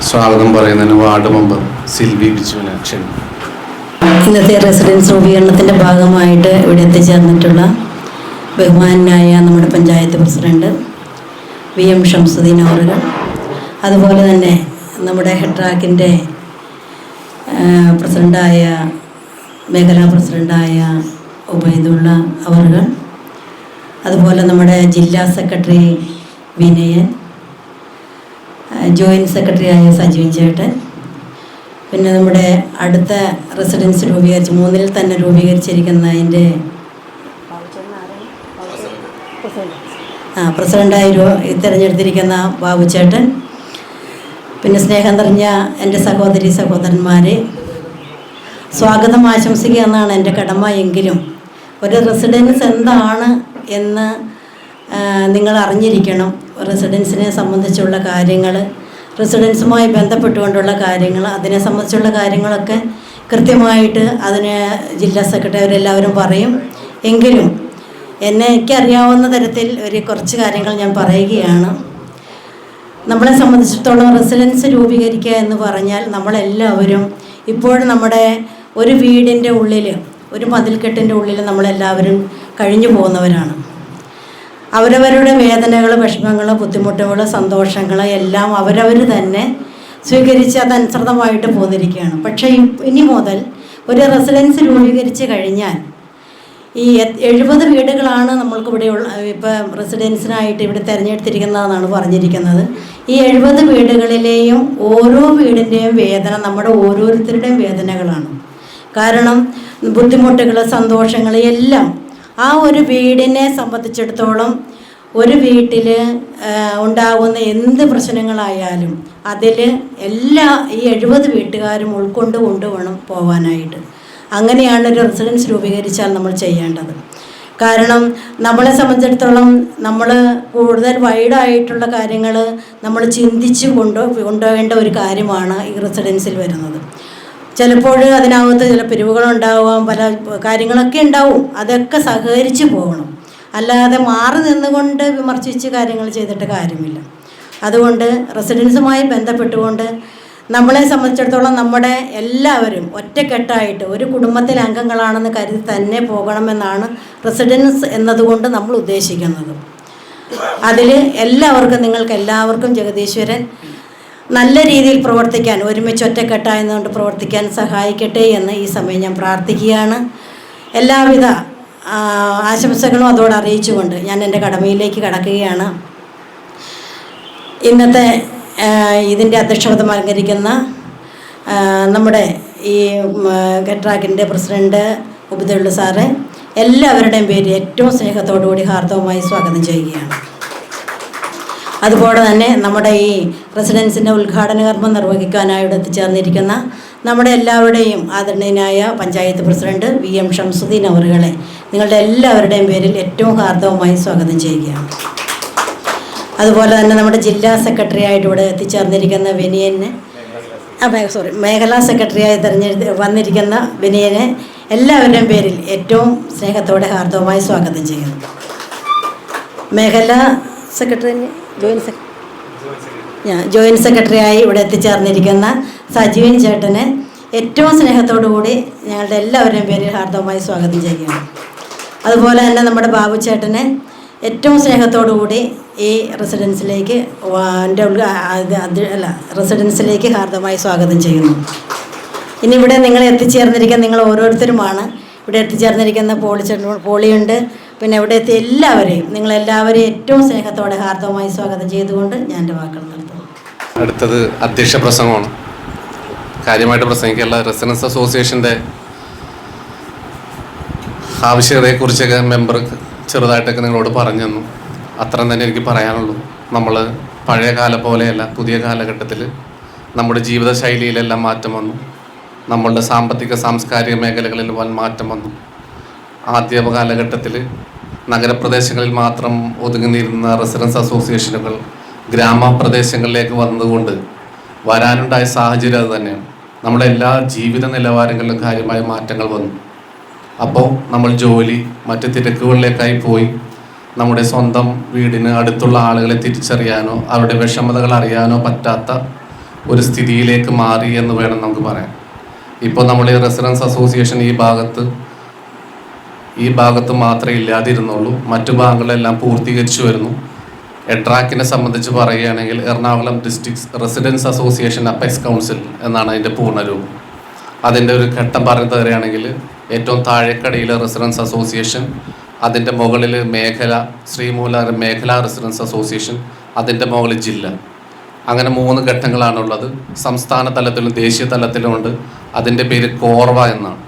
സ്വാഗതം പറയുന്നതിന് ward member Silvy ബിജുവിനെ ക്ഷണിക്കും. ഇന്നത്തെ റെസിഡൻസ് രൂപീകരണത്തിൻ്റെ ഭാഗമായിട്ട് ഇവിടെ എത്തിച്ചേർന്നിട്ടുള്ള ബഹുമാനായ നമ്മുടെ പഞ്ചായത്ത് പ്രസിഡന്റ് VM ഷംസുദ്ദീൻ അവറുകൾ, അതുപോലെ തന്നെ നമ്മുടെ ഹെഡ്രാക്കിൻ്റെ പ്രസിഡൻ്റായ മേഖലാ പ്രസിഡൻ്റായ ഉബൈദുള്ള അവറുകൾ, അതുപോലെ നമ്മുടെ ജില്ലാ സെക്രട്ടറി വിനയൻ, ജോയിൻറ്റ് സെക്രട്ടറിയായ സജീവൻ ചേട്ടൻ, പിന്നെ നമ്മുടെ അടുത്ത റെസിഡൻസ് മൂന്നിൽ തന്നെ രൂപീകരിച്ചിരിക്കുന്നതിൻ്റെ പ്രസിഡൻ്റായി തിരഞ്ഞെടുത്തിരിക്കുന്ന ബാബുചേട്ടൻ, പിന്നെ സ്നേഹം നിറഞ്ഞ എൻ്റെ സഹോദരി സഹോദരന്മാരെ, സ്വാഗതം ആശംസിക്കുക എന്നാണ് എൻ്റെ കടമ. എങ്കിലും ഒരു റെസിഡൻസ് എന്താണ് എന്ന് നിങ്ങൾ അറിഞ്ഞിരിക്കണം. റെസിഡൻസിനെ സംബന്ധിച്ചുള്ള കാര്യങ്ങൾ, റെസിഡൻസുമായി ബന്ധപ്പെട്ടുകൊണ്ടുള്ള കാര്യങ്ങൾ, അതിനെ സംബന്ധിച്ചുള്ള കാര്യങ്ങളൊക്കെ കൃത്യമായിട്ട് അതിന് ജില്ലാ സെക്രട്ടറി അവരെല്ലാവരും പറയും. എങ്കിലും എനിക്കറിയാവുന്ന തരത്തിൽ കുറച്ച് കാര്യങ്ങൾ ഞാൻ പറയുകയാണ്. നമ്മളെ സംബന്ധിച്ചിടത്തോളം റെസിഡൻസ് രൂപീകരിക്കുക എന്ന് പറഞ്ഞാൽ നമ്മളെല്ലാവരും ഇപ്പോഴും നമ്മുടെ ഒരു വീടിൻ്റെ ഉള്ളിൽ, ഒരു മതിൽക്കെട്ടിൻ്റെ ഉള്ളിൽ നമ്മളെല്ലാവരും കഴിഞ്ഞു പോകുന്നവരാണ്. അവരവരുടെ വേദനകൾ, വിഷമങ്ങൾ, ബുദ്ധിമുട്ടുകൾ, സന്തോഷങ്ങൾ എല്ലാം അവരവർ തന്നെ സ്വീകരിച്ച് അതനുസൃതമായിട്ട് പോന്നിരിക്കുകയാണ്. പക്ഷേ ഇനി മുതൽ ഒരു റെസിഡൻസ് രൂപീകരിച്ച് കഴിഞ്ഞാൽ ഈ 70 വീടുകളാണ് നമ്മൾക്കിവിടെ ഇപ്പം റെസിഡൻസിനായിട്ട് ഇവിടെ തിരഞ്ഞെടുത്തിരിക്കുന്നതെന്നാണ് പറഞ്ഞിരിക്കുന്നത്. ഈ 70 വീടുകളിലെയും ഓരോ വീടിൻ്റെയും വേദന നമ്മുടെ ഓരോരുത്തരുടെയും വേദനകളാണ്. കാരണം ബുദ്ധിമുട്ടുകൾ, സന്തോഷങ്ങൾ എല്ലാം ആ ഒരു വീടിനെ സംബന്ധിച്ചിടത്തോളം ഒരു വീട്ടിൽ ഉണ്ടാകുന്ന എന്ത് പ്രശ്നങ്ങളായാലും അതിൽ ഈ 70 വീട്ടുകാരും കൊണ്ടുവേണം പോകാനായിട്ട്. അങ്ങനെയാണ് ഒരു റെസിഡൻസ് രൂപീകരിച്ചാൽ നമ്മൾ ചെയ്യേണ്ടത്. കാരണം നമ്മളെ സംബന്ധിച്ചിടത്തോളം നമ്മൾ കൂടുതൽ വൈഡായിട്ടുള്ള കാര്യങ്ങൾ നമ്മൾ ചിന്തിച്ച് കൊണ്ടുപോകേണ്ട ഒരു കാര്യമാണ് ഈ റെസിഡൻസിൽ വരുന്നത്. ചിലപ്പോൾ അതിനകത്ത് ചില പിരിവുകളുണ്ടാവാം, പല കാര്യങ്ങളൊക്കെ ഉണ്ടാവും. അതൊക്കെ സഹകരിച്ച് പോകണം, അല്ലാതെ മാറി നിന്നുകൊണ്ട് വിമർശിച്ച് കാര്യങ്ങൾ ചെയ്തിട്ട് കാര്യമില്ല. അതുകൊണ്ട് റെസിഡൻസുമായി ബന്ധപ്പെട്ടുകൊണ്ട് നമ്മളെ സംബന്ധിച്ചിടത്തോളം നമ്മുടെ എല്ലാവരും ഒറ്റക്കെട്ടായിട്ട് ഒരു കുടുംബത്തിലെ അംഗങ്ങളാണെന്ന് കരുതി തന്നെ പോകണമെന്നാണ് റെസിഡൻസ് എന്നതുകൊണ്ട് നമ്മൾ ഉദ്ദേശിക്കുന്നത്. അതിൽ നിങ്ങൾക്ക് എല്ലാവർക്കും ജഗദീശ്വരൻ നല്ല രീതിയിൽ പ്രവർത്തിക്കാൻ, ഒരുമിച്ച് ഒറ്റക്കെട്ടായതുകൊണ്ട് പ്രവർത്തിക്കാൻ സഹായിക്കട്ടെ എന്ന് ഈ സമയം ഞാൻ പ്രാർത്ഥിക്കുകയാണ്. എല്ലാവിധ ആശംസകളും അതോടെ അറിയിച്ചുകൊണ്ട് ഞാൻ എൻ്റെ കടമയിലേക്ക് കടക്കുകയാണ്. ഇന്നത്തെ ഇതിൻ്റെ അധ്യക്ഷപദം അലങ്കരിക്കുന്ന നമ്മുടെ ഈ ഹെഡ്രാക്കിൻ്റെ പ്രസിഡന്റ് ഉബൈദുള്ള സാറ്, എല്ലാവരുടെയും പേര് ഏറ്റവും സ്നേഹത്തോടുകൂടി ഹാർദവമായി സ്വാഗതം ചെയ്യുകയാണ്. അതുപോലെ തന്നെ നമ്മുടെ ഈ റെസിഡൻസിൻ്റെ ഉദ്ഘാടന കർമ്മം നിർവഹിക്കാനായി എത്തിച്ചേർന്നിരിക്കുന്ന നമ്മുടെ എല്ലാവരുടെയും ആദരണീയനായ പഞ്ചായത്ത് പ്രസിഡന്റ് VM ഷംസുദ്ദീൻ അവറുകളെ നിങ്ങളുടെ എല്ലാവരുടെയും പേരിൽ ഏറ്റവും ഹാർദവമായി സ്വാഗതം ചെയ്യുകയാണ്. അതുപോലെ തന്നെ നമ്മുടെ ജില്ലാ സെക്രട്ടറി ആയിട്ട് ഇവിടെ എത്തിച്ചേർന്നിരിക്കുന്ന മേഖലാ സെക്രട്ടറിയായി വന്നിരിക്കുന്ന വിനയനെ എല്ലാവരുടെയും പേരിൽ ഏറ്റവും സ്നേഹത്തോടെ ഹാർദവമായി സ്വാഗതം ചെയ്യുന്നു. മേഖലാ സെക്രട്ടറി ജോയിൻറ്റ് സെക്രട്ടറിയായി ഇവിടെ എത്തിച്ചേർന്നിരിക്കുന്ന സജീവൻ ചേട്ടനെ ഏറ്റവും സ്നേഹത്തോടു കൂടി ഞങ്ങളുടെ എല്ലാവരുടെയും പേരിൽ ഹാർദവമായി സ്വാഗതം ചെയ്യുകയാണ്. അതുപോലെ തന്നെ നമ്മുടെ ബാബു ചേട്ടനെ ഏറ്റവും സ്നേഹത്തോടു കൂടി ഈ റെസിഡൻസിലേക്ക് ഹാർദവമായി സ്വാഗതം ചെയ്യുന്നു. ഇനി ഇവിടെ നിങ്ങൾ എത്തിച്ചേർന്നിരിക്കുന്ന നിങ്ങൾ ഓരോരുത്തരുമാണ്. ഇവിടെ എത്തിച്ചേർന്നിരിക്കുന്ന പോളിയുണ്ട്, പിന്നെ ഇവിടെ എത്തിയ എല്ലാവരെയും നിങ്ങളെല്ലാവരെയും ഏറ്റവും സ്നേഹത്തോടെ ഹാർദവമായി സ്വാഗതം ചെയ്തുകൊണ്ട് ഞാൻ എൻ്റെ വാക്കുകൾ നിർത്തുന്നു. അടുത്തത് അധ്യക്ഷ പ്രസംഗമാണ്. കാര്യമായിട്ട് പ്രസംഗിക്കാനുള്ള റെസിഡൻസ് അസോസിയേഷൻ്റെ ആവശ്യകതയെക്കുറിച്ചൊക്കെ മെമ്പർ ചെറുതായിട്ടൊക്കെ നിങ്ങളോട് പറഞ്ഞു തന്നു. അത്രയും തന്നെ എനിക്ക് പറയാനുള്ളൂ. നമ്മൾ പഴയ കാലം പോലെയല്ല, പുതിയ കാലഘട്ടത്തിൽ നമ്മുടെ ജീവിതശൈലിയിലെല്ലാം മാറ്റം വന്നു. നമ്മളുടെ സാമ്പത്തിക സാംസ്കാരിക മേഖലകളിൽ വൻ മാറ്റം വന്നു. ആദ്യ കാലഘട്ടത്തിൽ നഗരപ്രദേശങ്ങളിൽ മാത്രം ഒതുങ്ങിയിരുന്ന റെസിഡൻസ് അസോസിയേഷനുകൾ ഗ്രാമപ്രദേശങ്ങളിലേക്ക് വന്നതുകൊണ്ട് വരാനുണ്ടായ സാഹചര്യം അത് തന്നെയാണ്. നമ്മുടെ എല്ലാ ജീവിത നിലവാരങ്ങളിലും കാര്യമായ മാറ്റങ്ങൾ വന്നു. അപ്പോൾ നമ്മൾ ജോലി, മറ്റ് തിരക്കുകളിലേക്കായി പോയി നമ്മുടെ സ്വന്തം വീടിന് അടുത്തുള്ള ആളുകളെ തിരിച്ചറിയാനോ അവരുടെ വിഷമതകൾ അറിയാനോ പറ്റാത്ത ഒരു സ്ഥിതിയിലേക്ക് മാറി എന്ന് വേണം നമുക്ക് പറയാൻ. ഇപ്പോൾ നമ്മൾ ഈ റെസിഡൻസ് അസോസിയേഷൻ ഈ ഭാഗത്ത് മാത്രമേ ഇല്ലാതിരുന്നുള്ളൂ, മറ്റു ഭാഗങ്ങളെല്ലാം പൂർത്തീകരിച്ചു വരുന്നു. എഡ്രാക്കിനെ സംബന്ധിച്ച് പറയുകയാണെങ്കിൽ Ernakulam district residents association apex council എന്നാണ് അതിൻ്റെ പൂർണ്ണരൂപം. അതിൻ്റെ ഒരു ഘട്ടം പറഞ്ഞു തരികയാണെങ്കിൽ ഏറ്റവും താഴേക്കടയിലെ റെസിഡൻസ് അസോസിയേഷൻ, അതിൻ്റെ മുകളിൽ മേഖല, ശ്രീമൂലം മേഖലാ റെസിഡൻസ് അസോസിയേഷൻ, അതിൻ്റെ മുകളിൽ ജില്ല, അങ്ങനെ 3 ഘട്ടങ്ങളാണുള്ളത്. സംസ്ഥാന തലത്തിലും ദേശീയ തലത്തിലും ഉണ്ട്. അതിൻ്റെ പേര് കോർവ എന്നാണ്.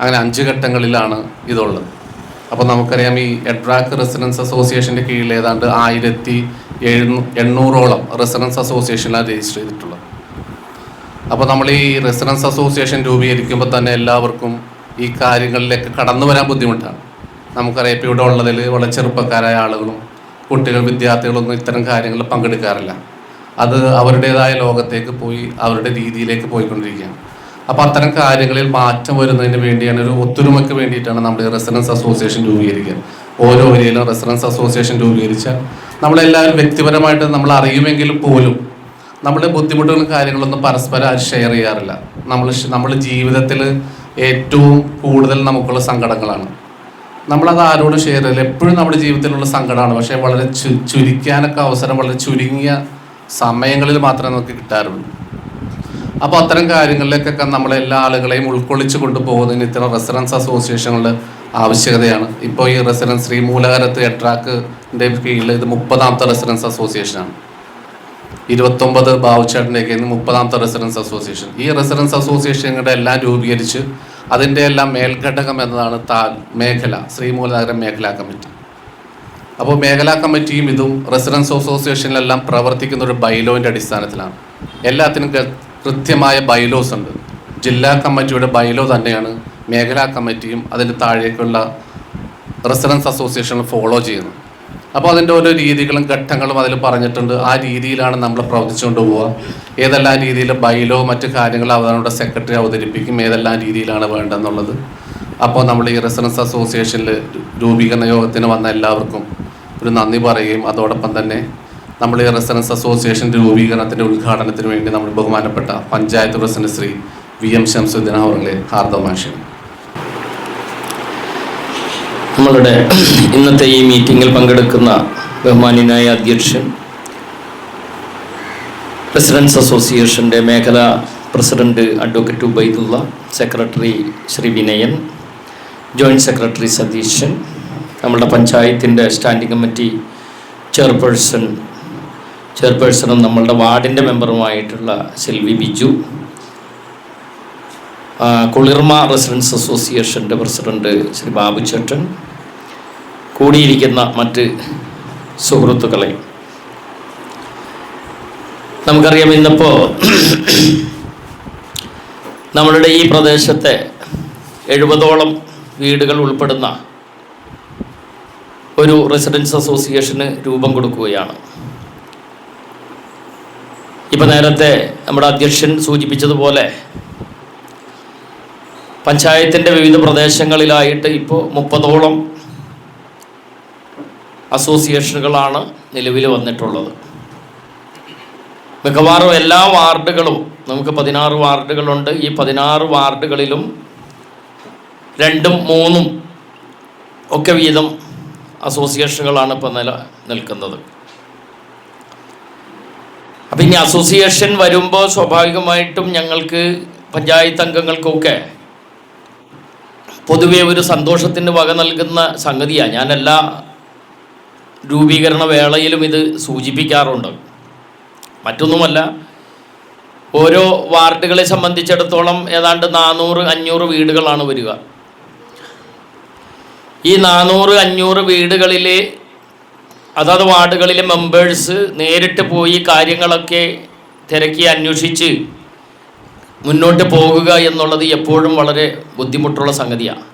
അങ്ങനെ 5 ഘട്ടങ്ങളിലാണ് ഇതുള്ളത്. അപ്പോൾ നമുക്കറിയാം ഈ എഡ്രാക്ക് റെസിഡൻസ് അസോസിയേഷൻ്റെ കീഴിൽ ഏതാണ്ട് 1700-800ഓളം റെസിഡൻസ് അസോസിയേഷനിലാണ് രജിസ്റ്റർ ചെയ്തിട്ടുള്ളത്. അപ്പോൾ നമ്മൾ ഈ റെസിഡൻസ് അസോസിയേഷൻ രൂപീകരിക്കുമ്പോൾ തന്നെ എല്ലാവർക്കും ഈ കാര്യങ്ങളിലേക്ക് കടന്നു വരാൻ ബുദ്ധിമുട്ടാണ്. നമുക്കറിയാം ഇപ്പോൾ ഇവിടെ ഉള്ളതിൽ വളരെ ചെറുപ്പക്കാരായ ആളുകളും കുട്ടികൾ, വിദ്യാർത്ഥികളൊന്നും ഇത്തരം കാര്യങ്ങളിൽ പങ്കെടുക്കാറില്ല. അത് അവരുടേതായ ലോകത്തേക്ക് പോയി അവരുടെ രീതിയിലേക്ക് പോയിക്കൊണ്ടിരിക്കുകയാണ്. അപ്പോൾ അത്തരം കാര്യങ്ങളിൽ മാറ്റം വരുന്നതിന് വേണ്ടിയാണ്, ഒരു ഒത്തൊരുമയ്ക്ക് വേണ്ടിയിട്ടാണ് നമ്മൾ റെസിഡൻസ് അസോസിയേഷൻ രൂപീകരിക്കുക. ഓരോ ഏരിയയിലും റെസിഡൻസ് അസോസിയേഷൻ രൂപീകരിച്ചാൽ നമ്മളെല്ലാവരും വ്യക്തിപരമായിട്ട് നമ്മൾ അറിയുമെങ്കിലും പോലും നമ്മുടെ ബുദ്ധിമുട്ടുകളും കാര്യങ്ങളൊന്നും പരസ്പരം ഷെയർ ചെയ്യാറില്ല. നമ്മൾ ജീവിതത്തിൽ ഏറ്റവും കൂടുതൽ നമുക്കുള്ള സങ്കടങ്ങളാണ്. നമ്മളത് ആരോടും ഷെയർ ചെയ്യില്ല. എപ്പോഴും നമ്മുടെ ജീവിതത്തിലുള്ള സങ്കടമാണ്. പക്ഷേ വളരെ ചുരുക്കാനൊക്കെ അവസരം വളരെ ചുരുങ്ങിയ സമയങ്ങളിൽ മാത്രമേ നമുക്ക് കിട്ടാറുള്ളൂ. അപ്പോൾ അത്തരം കാര്യങ്ങളിലേക്കൊക്കെ നമ്മളെല്ലാ ആളുകളെയും ഉൾക്കൊള്ളിച്ച് കൊണ്ടുപോകുന്നതിന് ഇത്തരം റെസിഡൻസ് അസോസിയേഷനുകളുടെ ആവശ്യകതയാണ്. ഇപ്പോൾ ഈ റെസിഡൻസ് ശ്രീമൂലകരത്ത് എട്രാക്കിൻ്റെ കീഴിൽ ഇത് 30ാമത്തെ റെസിഡൻസ് അസോസിയേഷനാണ്. 29 ബാവുച്ചേട്ടൻ്റെ കീഴിൽ 30ാമത്തെ റെസിഡൻസ് അസോസിയേഷൻ. ഈ റെസിഡൻസ് അസോസിയേഷനുകളുടെ എല്ലാം രൂപീകരിച്ച് അതിൻ്റെ എല്ലാം മേൽഘടകം എന്നതാണ് മേഖല, ശ്രീമൂലനഗരം മേഖലാ കമ്മിറ്റി. അപ്പോൾ മേഖലാ കമ്മിറ്റിയും ഇതും റെസിഡൻസ് അസോസിയേഷനിലെല്ലാം പ്രവർത്തിക്കുന്ന ഒരു ബൈലോൻ്റെ അടിസ്ഥാനത്തിലാണ്. എല്ലാത്തിനും കൃത്യമായ ബൈലോസ് ഉണ്ട്. ജില്ലാ കമ്മിറ്റിയുടെ ബൈലോ തന്നെയാണ് മേഖലാ കമ്മിറ്റിയും അതിൻ്റെ താഴേക്കുള്ള റെസിഡൻസ് അസോസിയേഷനും ഫോളോ ചെയ്യുന്നത്. അപ്പോൾ അതിൻ്റെ ഓരോ രീതികളും ഘട്ടങ്ങളും അതിൽ പറഞ്ഞിട്ടുണ്ട്. ആ രീതിയിലാണ് നമ്മൾ പ്രവർത്തിച്ചുകൊണ്ട് പോവുക. ഏതെല്ലാം രീതിയിൽ ബൈലോ മറ്റു കാര്യങ്ങൾ അവരുടെ സെക്രട്ടറി അവതരിപ്പിക്കും, ഏതെല്ലാം രീതിയിലാണ് വേണ്ടതെന്നുള്ളത്. അപ്പോൾ നമ്മൾ ഈ റെസിഡൻസ് അസോസിയേഷനിൽ രൂപീകരണ യോഗത്തിന് വന്ന എല്ലാവർക്കും ഒരു നന്ദി പറയുകയും അതോടൊപ്പം തന്നെ നമ്മൾ ഈ റെസിഡൻസ് അസോസിയേഷൻ രൂപീകരണത്തിൻ്റെ ഉദ്ഘാടനത്തിന് വേണ്ടി നമ്മൾ ബഹുമാനപ്പെട്ട പഞ്ചായത്ത് പ്രസിഡന്റ് ശ്രീ VM ഷംസുദ്ദീൻ അവരുടെ ഹാർദവമായ ക്ഷണം. നമ്മളുടെ ഇന്നത്തെ ഈ മീറ്റിങ്ങിൽ പങ്കെടുക്കുന്ന ബഹുമാന്യനായ അധ്യക്ഷൻ, റെസിഡൻസ് അസോസിയേഷൻ്റെ മേഖലാ president advocate Ubaidullah, secretary Shri Vinayan, joint secretary Satheesan, നമ്മളുടെ പഞ്ചായത്തിൻ്റെ സ്റ്റാൻഡിംഗ് കമ്മിറ്റി ചെയർപേഴ്സണും നമ്മളുടെ വാർഡിൻ്റെ മെമ്പറുമായിട്ടുള്ള സെൽവി ബിജു, കുളിർമ റെസിഡൻസ് അസോസിയേഷൻ്റെ പ്രസിഡന്റ് ശ്രീ ബാബുചേട്ടൻ, കൂടിയിരിക്കുന്ന മറ്റ് സുഹൃത്തുക്കളെ, നമുക്കറിയാം ഇന്നിപ്പോൾ നമ്മളുടെ ഈ പ്രദേശത്തെ 70ഓളം വീടുകൾ ഉൾപ്പെടുന്ന ഒരു റെസിഡൻസ് അസോസിയേഷന് രൂപം കൊടുക്കുകയാണ്. ഇപ്പം നേരത്തെ നമ്മുടെ അധ്യക്ഷൻ സൂചിപ്പിച്ചതുപോലെ പഞ്ചായത്തിൻ്റെ വിവിധ പ്രദേശങ്ങളിലായിട്ട് ഇപ്പോൾ 30ഓളം അസോസിയേഷനുകളാണ് നിലവിൽ വന്നിട്ടുള്ളത്. മിക്കവാറും എല്ലാ വാർഡുകളും, നമുക്ക് 16 വാർഡുകളുണ്ട്. ഈ 16 വാർഡുകളിലും 2ഉം 3ഉം ഒക്കെ വീതം അസോസിയേഷനുകളാണ് ഇപ്പോൾ നിൽക്കുന്നത്. അപ്പം ഇനി അസോസിയേഷൻ വരുമ്പോൾ സ്വാഭാവികമായിട്ടും ഞങ്ങൾക്ക് പഞ്ചായത്ത് അംഗങ്ങൾക്കൊക്കെ പൊതുവെ ഒരു സന്തോഷത്തിന് വക നൽകുന്ന സംഗതിയാണ്. ഞാൻ എല്ലാ രൂപീകരണ വേളയിലും ഇത് സൂചിപ്പിക്കാറുണ്ട്. മറ്റൊന്നുമല്ല, ഓരോ വാർഡുകളെ സംബന്ധിച്ചിടത്തോളം ഏതാണ്ട് 400-500 വീടുകളാണ് വരിക. ഈ 400-500 വീടുകളിൽ അതാത് വാർഡുകളിലെ മെമ്പേഴ്സ് നേരിട്ട് പോയി കാര്യങ്ങളൊക്കെ തിരക്കി അന്വേഷിച്ച് മുന്നോട്ട് പോകുക എന്നുള്ളത് എപ്പോഴും വളരെ ബുദ്ധിമുട്ടുള്ള സംഗതിയാണ്.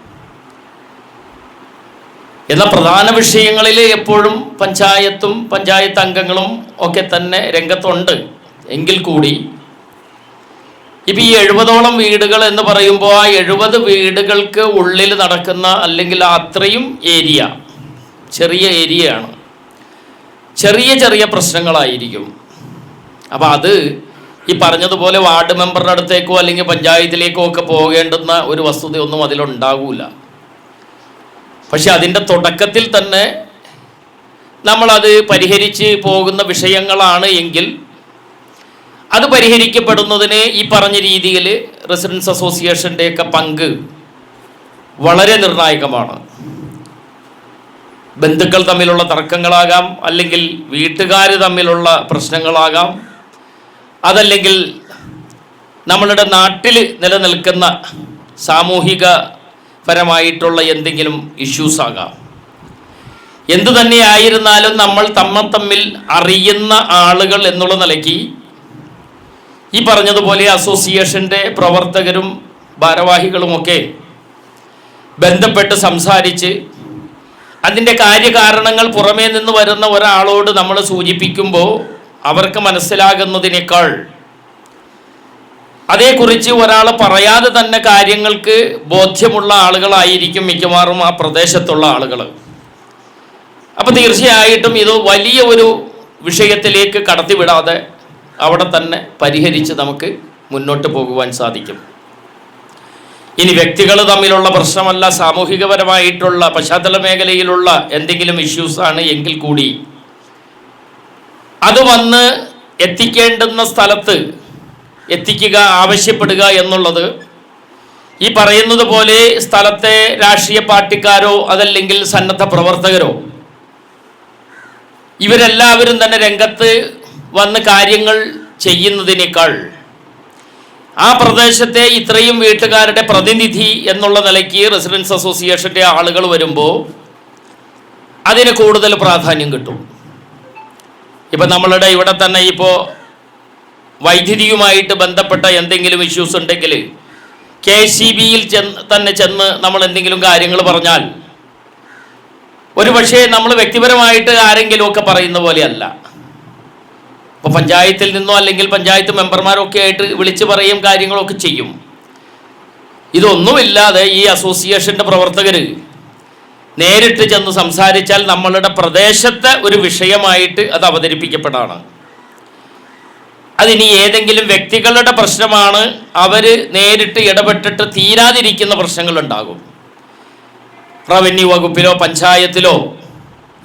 എന്നാൽ പ്രധാന വിഷയങ്ങളിൽ എപ്പോഴും പഞ്ചായത്തും പഞ്ചായത്ത് അംഗങ്ങളും ഒക്കെ തന്നെ രംഗത്തുണ്ട്. എങ്കിൽ കൂടി ഇപ്പം ഈ 70ഓളം വീടുകൾ എന്ന് പറയുമ്പോൾ ആ 70 വീടുകൾക്ക് ഉള്ളിൽ നടക്കുന്ന, അല്ലെങ്കിൽ അത്രയും ഏരിയ ചെറിയ ഏരിയയാണ്, ചെറിയ ചെറിയ പ്രശ്നങ്ങളായിരിക്കും. അപ്പം അത് ഈ പറഞ്ഞതുപോലെ വാർഡ് മെമ്പറുടെ അടുത്തേക്കോ അല്ലെങ്കിൽ പഞ്ചായത്തിലേക്കോ ഒക്കെ പോകേണ്ടുന്ന ഒരു വസ്തുതയൊന്നും അതിലുണ്ടാകൂല. പക്ഷെ അതിൻ്റെ തുടക്കത്തിൽ തന്നെ നമ്മളത് പരിഹരിച്ച് പോകുന്ന വിഷയങ്ങളാണ് എങ്കിൽ അത് പരിഹരിക്കപ്പെടുന്നതിന് ഈ പറഞ്ഞ രീതിയിൽ റെസിഡൻസ് അസോസിയേഷൻ്റെയൊക്കെ പങ്ക് വളരെ നിർണായകമാണ്. ബന്ധുക്കൾ തമ്മിലുള്ള തർക്കങ്ങളാകാം, അല്ലെങ്കിൽ വീട്ടുകാർ തമ്മിലുള്ള പ്രശ്നങ്ങളാകാം, അതല്ലെങ്കിൽ നമ്മളുടെ നാട്ടിൽ നിലനിൽക്കുന്ന സാമൂഹികപരമായിട്ടുള്ള എന്തെങ്കിലും ഇഷ്യൂസ് ആകാം. എന്തു തന്നെയായിരുന്നാലും നമ്മൾ തമ്മിൽ അറിയുന്ന ആളുകൾ എന്നുള്ള നിലയ്ക്ക് ഈ പറഞ്ഞതുപോലെ അസോസിയേഷൻ്റെ പ്രവർത്തകരും ഭാരവാഹികളുമൊക്കെ ബന്ധപ്പെട്ട് സംസാരിച്ച് അതിൻ്റെ കാര്യകാരണങ്ങൾ പുറമേ നിന്ന് വരുന്ന ഒരാളോട് നമ്മൾ സൂചിപ്പിക്കുമ്പോൾ അവർക്ക് മനസ്സിലാകുന്നതിനേക്കാൾ അതേക്കുറിച്ച് ഒരാൾ പറയാതെ തന്നെ കാര്യങ്ങൾക്ക് ബോധ്യമുള്ള ആളുകളായിരിക്കും മിക്കവാറും ആ പ്രദേശത്തുള്ള ആളുകൾ. അപ്പോൾ തീർച്ചയായിട്ടും ഇത് വലിയ ഒരു വിഷയത്തിലേക്ക് കടത്തിവിടാതെ അവിടെ തന്നെ പരിഹരിച്ച് നമുക്ക് മുന്നോട്ട് പോകുവാൻ സാധിക്കും. ഇനി വ്യക്തികൾ തമ്മിലുള്ള പ്രശ്നമല്ല, സാമൂഹികപരമായിട്ടുള്ള പശ്ചാത്തല മേഖലയിലുള്ള എന്തെങ്കിലും ഇഷ്യൂസാണ് എങ്കിൽ കൂടി അത് വന്ന് എത്തിക്കേണ്ടുന്ന സ്ഥലത്ത് എത്തിക്കുക, ആവശ്യപ്പെടുക എന്നുള്ളത് ഈ പറയുന്നത് പോലെ സ്ഥലത്തെ രാഷ്ട്രീയ പാർട്ടിക്കാരോ അതല്ലെങ്കിൽ സന്നദ്ധ പ്രവർത്തകരോ ഇവരെല്ലാവരും തന്നെ രംഗത്ത് വന്ന് കാര്യങ്ങൾ ചെയ്യുന്നതിനേക്കാൾ ആ പ്രദേശത്തെ ഇത്രയും വീട്ടുകാരുടെ പ്രതിനിധി എന്നുള്ള നിലയ്ക്ക് റെസിഡൻസ് അസോസിയേഷൻ്റെ ആളുകൾ വരുമ്പോൾ അതിന് കൂടുതൽ പ്രാധാന്യം കിട്ടും. ഇപ്പം നമ്മളുടെ ഇവിടെ തന്നെ ഇപ്പോൾ വൈദ്യുതിയുമായിട്ട് ബന്ധപ്പെട്ട എന്തെങ്കിലും ഇഷ്യൂസ് ഉണ്ടെങ്കിൽ KCBയിൽ തന്നെ ചെന്ന് നമ്മൾ എന്തെങ്കിലും കാര്യങ്ങൾ പറഞ്ഞാൽ ഒരു പക്ഷേ നമ്മൾ വ്യക്തിപരമായിട്ട് ആരെങ്കിലുമൊക്കെ പറയുന്ന പോലെയല്ല. ഇപ്പോൾ പഞ്ചായത്തിൽ നിന്നോ അല്ലെങ്കിൽ പഞ്ചായത്ത് മെമ്പർമാരൊക്കെ ആയിട്ട് വിളിച്ച് പറയും, കാര്യങ്ങളൊക്കെ ചെയ്യും. ഇതൊന്നുമില്ലാതെ ഈ അസോസിയേഷൻ്റെ പ്രവർത്തകർ നേരിട്ട് ചെന്ന് സംസാരിച്ചാൽ നമ്മളുടെ പ്രദേശത്തെ ഒരു വിഷയമായിട്ട് അത് അവതരിപ്പിക്കപ്പെടാണ്. അതിനി ഏതെങ്കിലും വ്യക്തികളുടെ പ്രശ്നമാണ്, അവർ നേരിട്ട് ഇടപെട്ടിട്ട് തീരാതിരിക്കുന്ന പ്രശ്നങ്ങളുണ്ടാകും. റവന്യൂ വകുപ്പിലോ പഞ്ചായത്തിലോ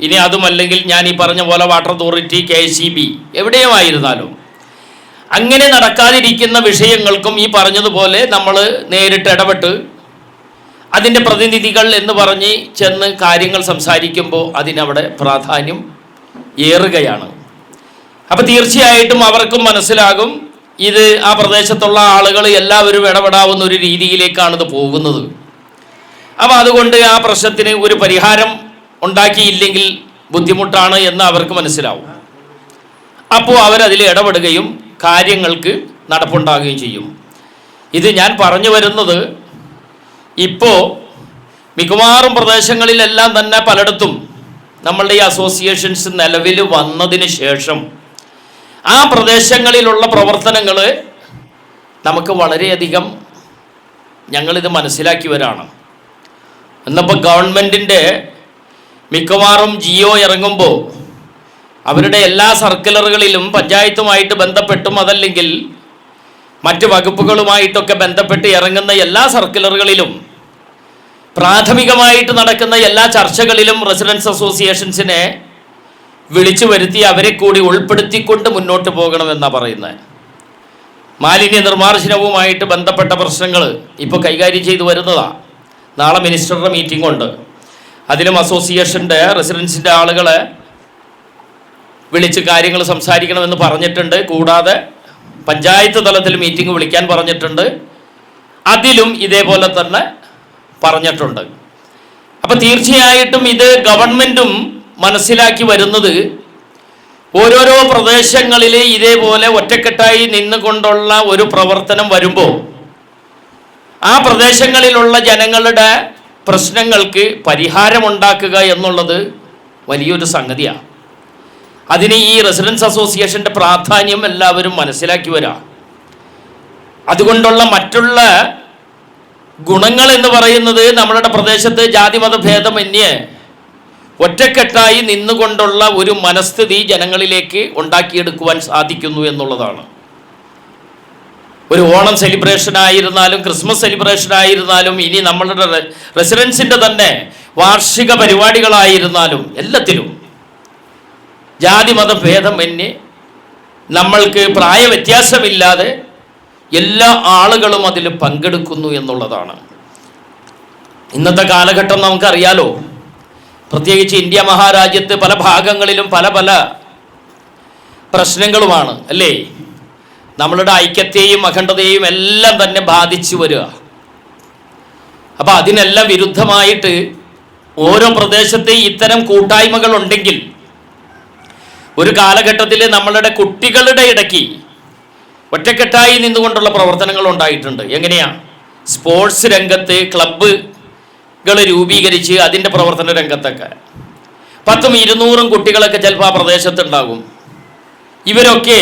ഇനി അതുമല്ലെങ്കിൽ ഞാൻ ഈ പറഞ്ഞ പോലെ വാട്ടർ അതോറിറ്റി, KCB എവിടെയുമായിരുന്നാലും അങ്ങനെ നടക്കാതിരിക്കുന്ന വിഷയങ്ങൾക്കും ഈ പറഞ്ഞതുപോലെ നമ്മൾ നേരിട്ട് ഇടപെട്ട് അതിൻ്റെ പ്രതിനിധികൾ എന്ന് പറഞ്ഞ് ചെന്ന് കാര്യങ്ങൾ സംസാരിക്കുമ്പോൾ അതിനവിടെ പ്രാധാന്യം ഏറുകയാണ്. അപ്പോൾ തീർച്ചയായിട്ടും അവർക്കും മനസ്സിലാകും ഇത് ആ പ്രദേശത്തുള്ള ആളുകൾ എല്ലാവരും ഇടപെടാവുന്ന ഒരു രീതിയിലേക്കാണ് ഇത് പോകുന്നത്. അപ്പോൾ അതുകൊണ്ട് ആ പ്രശ്നത്തിന് ഒരു പരിഹാരം ഉണ്ടാക്കിയില്ലെങ്കിൽ ബുദ്ധിമുട്ടാണ് എന്ന് അവർക്ക് മനസ്സിലാവും. അപ്പോൾ അവരതിൽ ഇടപെടുകയും കാര്യങ്ങൾക്ക് നടപ്പുണ്ടാകുകയും ചെയ്യും. ഇത് ഞാൻ പറഞ്ഞു വരുന്നത് ഇപ്പോൾ മിക്കവാറും പ്രദേശങ്ങളിലെല്ലാം തന്നെ പലയിടത്തും നമ്മളുടെ ഈ അസോസിയേഷൻസ് നിലവിൽ വന്നതിന് ശേഷം ആ പ്രദേശങ്ങളിലുള്ള പ്രവർത്തനങ്ങൾ നമുക്ക് വളരെയധികം ഞങ്ങളിത് മനസ്സിലാക്കിയവരാണ്. ഇന്നിപ്പോൾ ഗവൺമെൻറ്റിൻ്റെ മിക്കവാറും ജിയോ ഇറങ്ങുമ്പോൾ അവരുടെ എല്ലാ സർക്കുലറുകളിലും പഞ്ചായത്തുമായിട്ട് ബന്ധപ്പെട്ടും അതല്ലെങ്കിൽ മറ്റ് വകുപ്പുകളുമായിട്ടൊക്കെ ബന്ധപ്പെട്ട് ഇറങ്ങുന്ന എല്ലാ സർക്കുലറുകളിലും പ്രാഥമികമായിട്ട് നടക്കുന്ന എല്ലാ ചർച്ചകളിലും റെസിഡൻസ് അസോസിയേഷൻസിനെ വിളിച്ചു വരുത്തി അവരെ കൂടി ഉൾപ്പെടുത്തിക്കൊണ്ട് മുന്നോട്ട് പോകണമെന്നാണ് പറയുന്നത്. മാലിന്യ നിർമ്മാർജ്ജനവുമായിട്ട് ബന്ധപ്പെട്ട പ്രശ്നങ്ങൾ ഇപ്പോൾ കൈകാര്യം ചെയ്തു വരുന്നതാണ്. നാളെ മിനിസ്റ്ററുടെ മീറ്റിംഗ് ഉണ്ട്. അതിലും അസോസിയേഷൻ്റെ റെസിഡൻസിൻ്റെ ആളുകളെ വിളിച്ച് കാര്യങ്ങൾ സംസാരിക്കണമെന്ന് പറഞ്ഞിട്ടുണ്ട്. കൂടാതെ പഞ്ചായത്ത് തലത്തിൽ മീറ്റിംഗ് വിളിക്കാൻ പറഞ്ഞിട്ടുണ്ട്. അതിലും ഇതേപോലെ തന്നെ പറഞ്ഞിട്ടുണ്ട്. അപ്പോൾ തീർച്ചയായിട്ടും ഇത് ഗവൺമെൻറ്റും മനസ്സിലാക്കി വരുന്നത് ഓരോരോ പ്രദേശങ്ങളിൽ ഇതേപോലെ ഒറ്റക്കെട്ടായി നിന്നുകൊണ്ടുള്ള ഒരു പ്രവർത്തനം വരുമ്പോൾ ആ പ്രദേശങ്ങളിലുള്ള ജനങ്ങളുടെ പ്രശ്നങ്ങൾക്ക് പരിഹാരമുണ്ടാക്കുക എന്നുള്ളത് വലിയൊരു സംഗതിയാണ്. അതിന് ഈ റെസിഡൻസ് അസോസിയേഷൻ്റെ പ്രാധാന്യം എല്ലാവരും മനസ്സിലാക്കി വരാം. അതുകൊണ്ടുള്ള മറ്റുള്ള ഗുണങ്ങൾ എന്ന് പറയുന്നത് നമ്മളുടെ പ്രദേശത്ത് ജാതിമത ഭേദമന്യേ ഒറ്റക്കെട്ടായി നിന്നുകൊണ്ടുള്ള ഒരു മനസ്ഥിതി ജനങ്ങളിലേക്ക് ഉണ്ടാക്കിയെടുക്കുവാൻ സാധിക്കുന്നു എന്നുള്ളതാണ്. ഒരു ഓണം സെലിബ്രേഷൻ ആയിരുന്നാലും ക്രിസ്മസ് സെലിബ്രേഷൻ ആയിരുന്നാലും ഇനി നമ്മളുടെ റെസിഡൻസിൻ്റെ തന്നെ വാർഷിക പരിപാടികളായിരുന്നാലും എല്ലാത്തിലും ജാതി മത ഭേദമന്യേ നമ്മൾക്ക് പ്രായ വ്യത്യാസമില്ലാതെ എല്ലാ ആളുകളും അതിൽ പങ്കെടുക്കുന്നു എന്നുള്ളതാണ്. ഇന്നത്തെ കാലഘട്ടം നമുക്കറിയാലോ. പ്രത്യേകിച്ച് ഇന്ത്യ മഹാരാജ്യത്ത് പല ഭാഗങ്ങളിലും പല പല പ്രശ്നങ്ങളുമാണ് അല്ലേ? നമ്മളുടെ ഐക്യത്തെയും അഖണ്ഡതയെയും എല്ലാം തന്നെ ബാധിച്ചു വരിക. അപ്പം അതിനെല്ലാം വിരുദ്ധമായിട്ട് ഓരോ പ്രദേശത്തെ ഇത്തരം കൂട്ടായ്മകൾ ഉണ്ടെങ്കിൽ ഒരു കാലഘട്ടത്തിൽ നമ്മളുടെ കുട്ടികളുടെ ഇടയ്ക്ക് ഒറ്റക്കെട്ടായി നിന്നുകൊണ്ടുള്ള പ്രവർത്തനങ്ങൾ ഉണ്ടായിട്ടുണ്ട്. എങ്ങനെയാ? സ്പോർട്സ് രംഗത്ത് ക്ലബ്ബുകൾ രൂപീകരിച്ച് അതിൻ്റെ പ്രവർത്തന രംഗത്തൊക്കെ 100-200 കുട്ടികളൊക്കെ ചിലപ്പോൾ ആ പ്രദേശത്തുണ്ടാകും. ഇവരൊക്കെ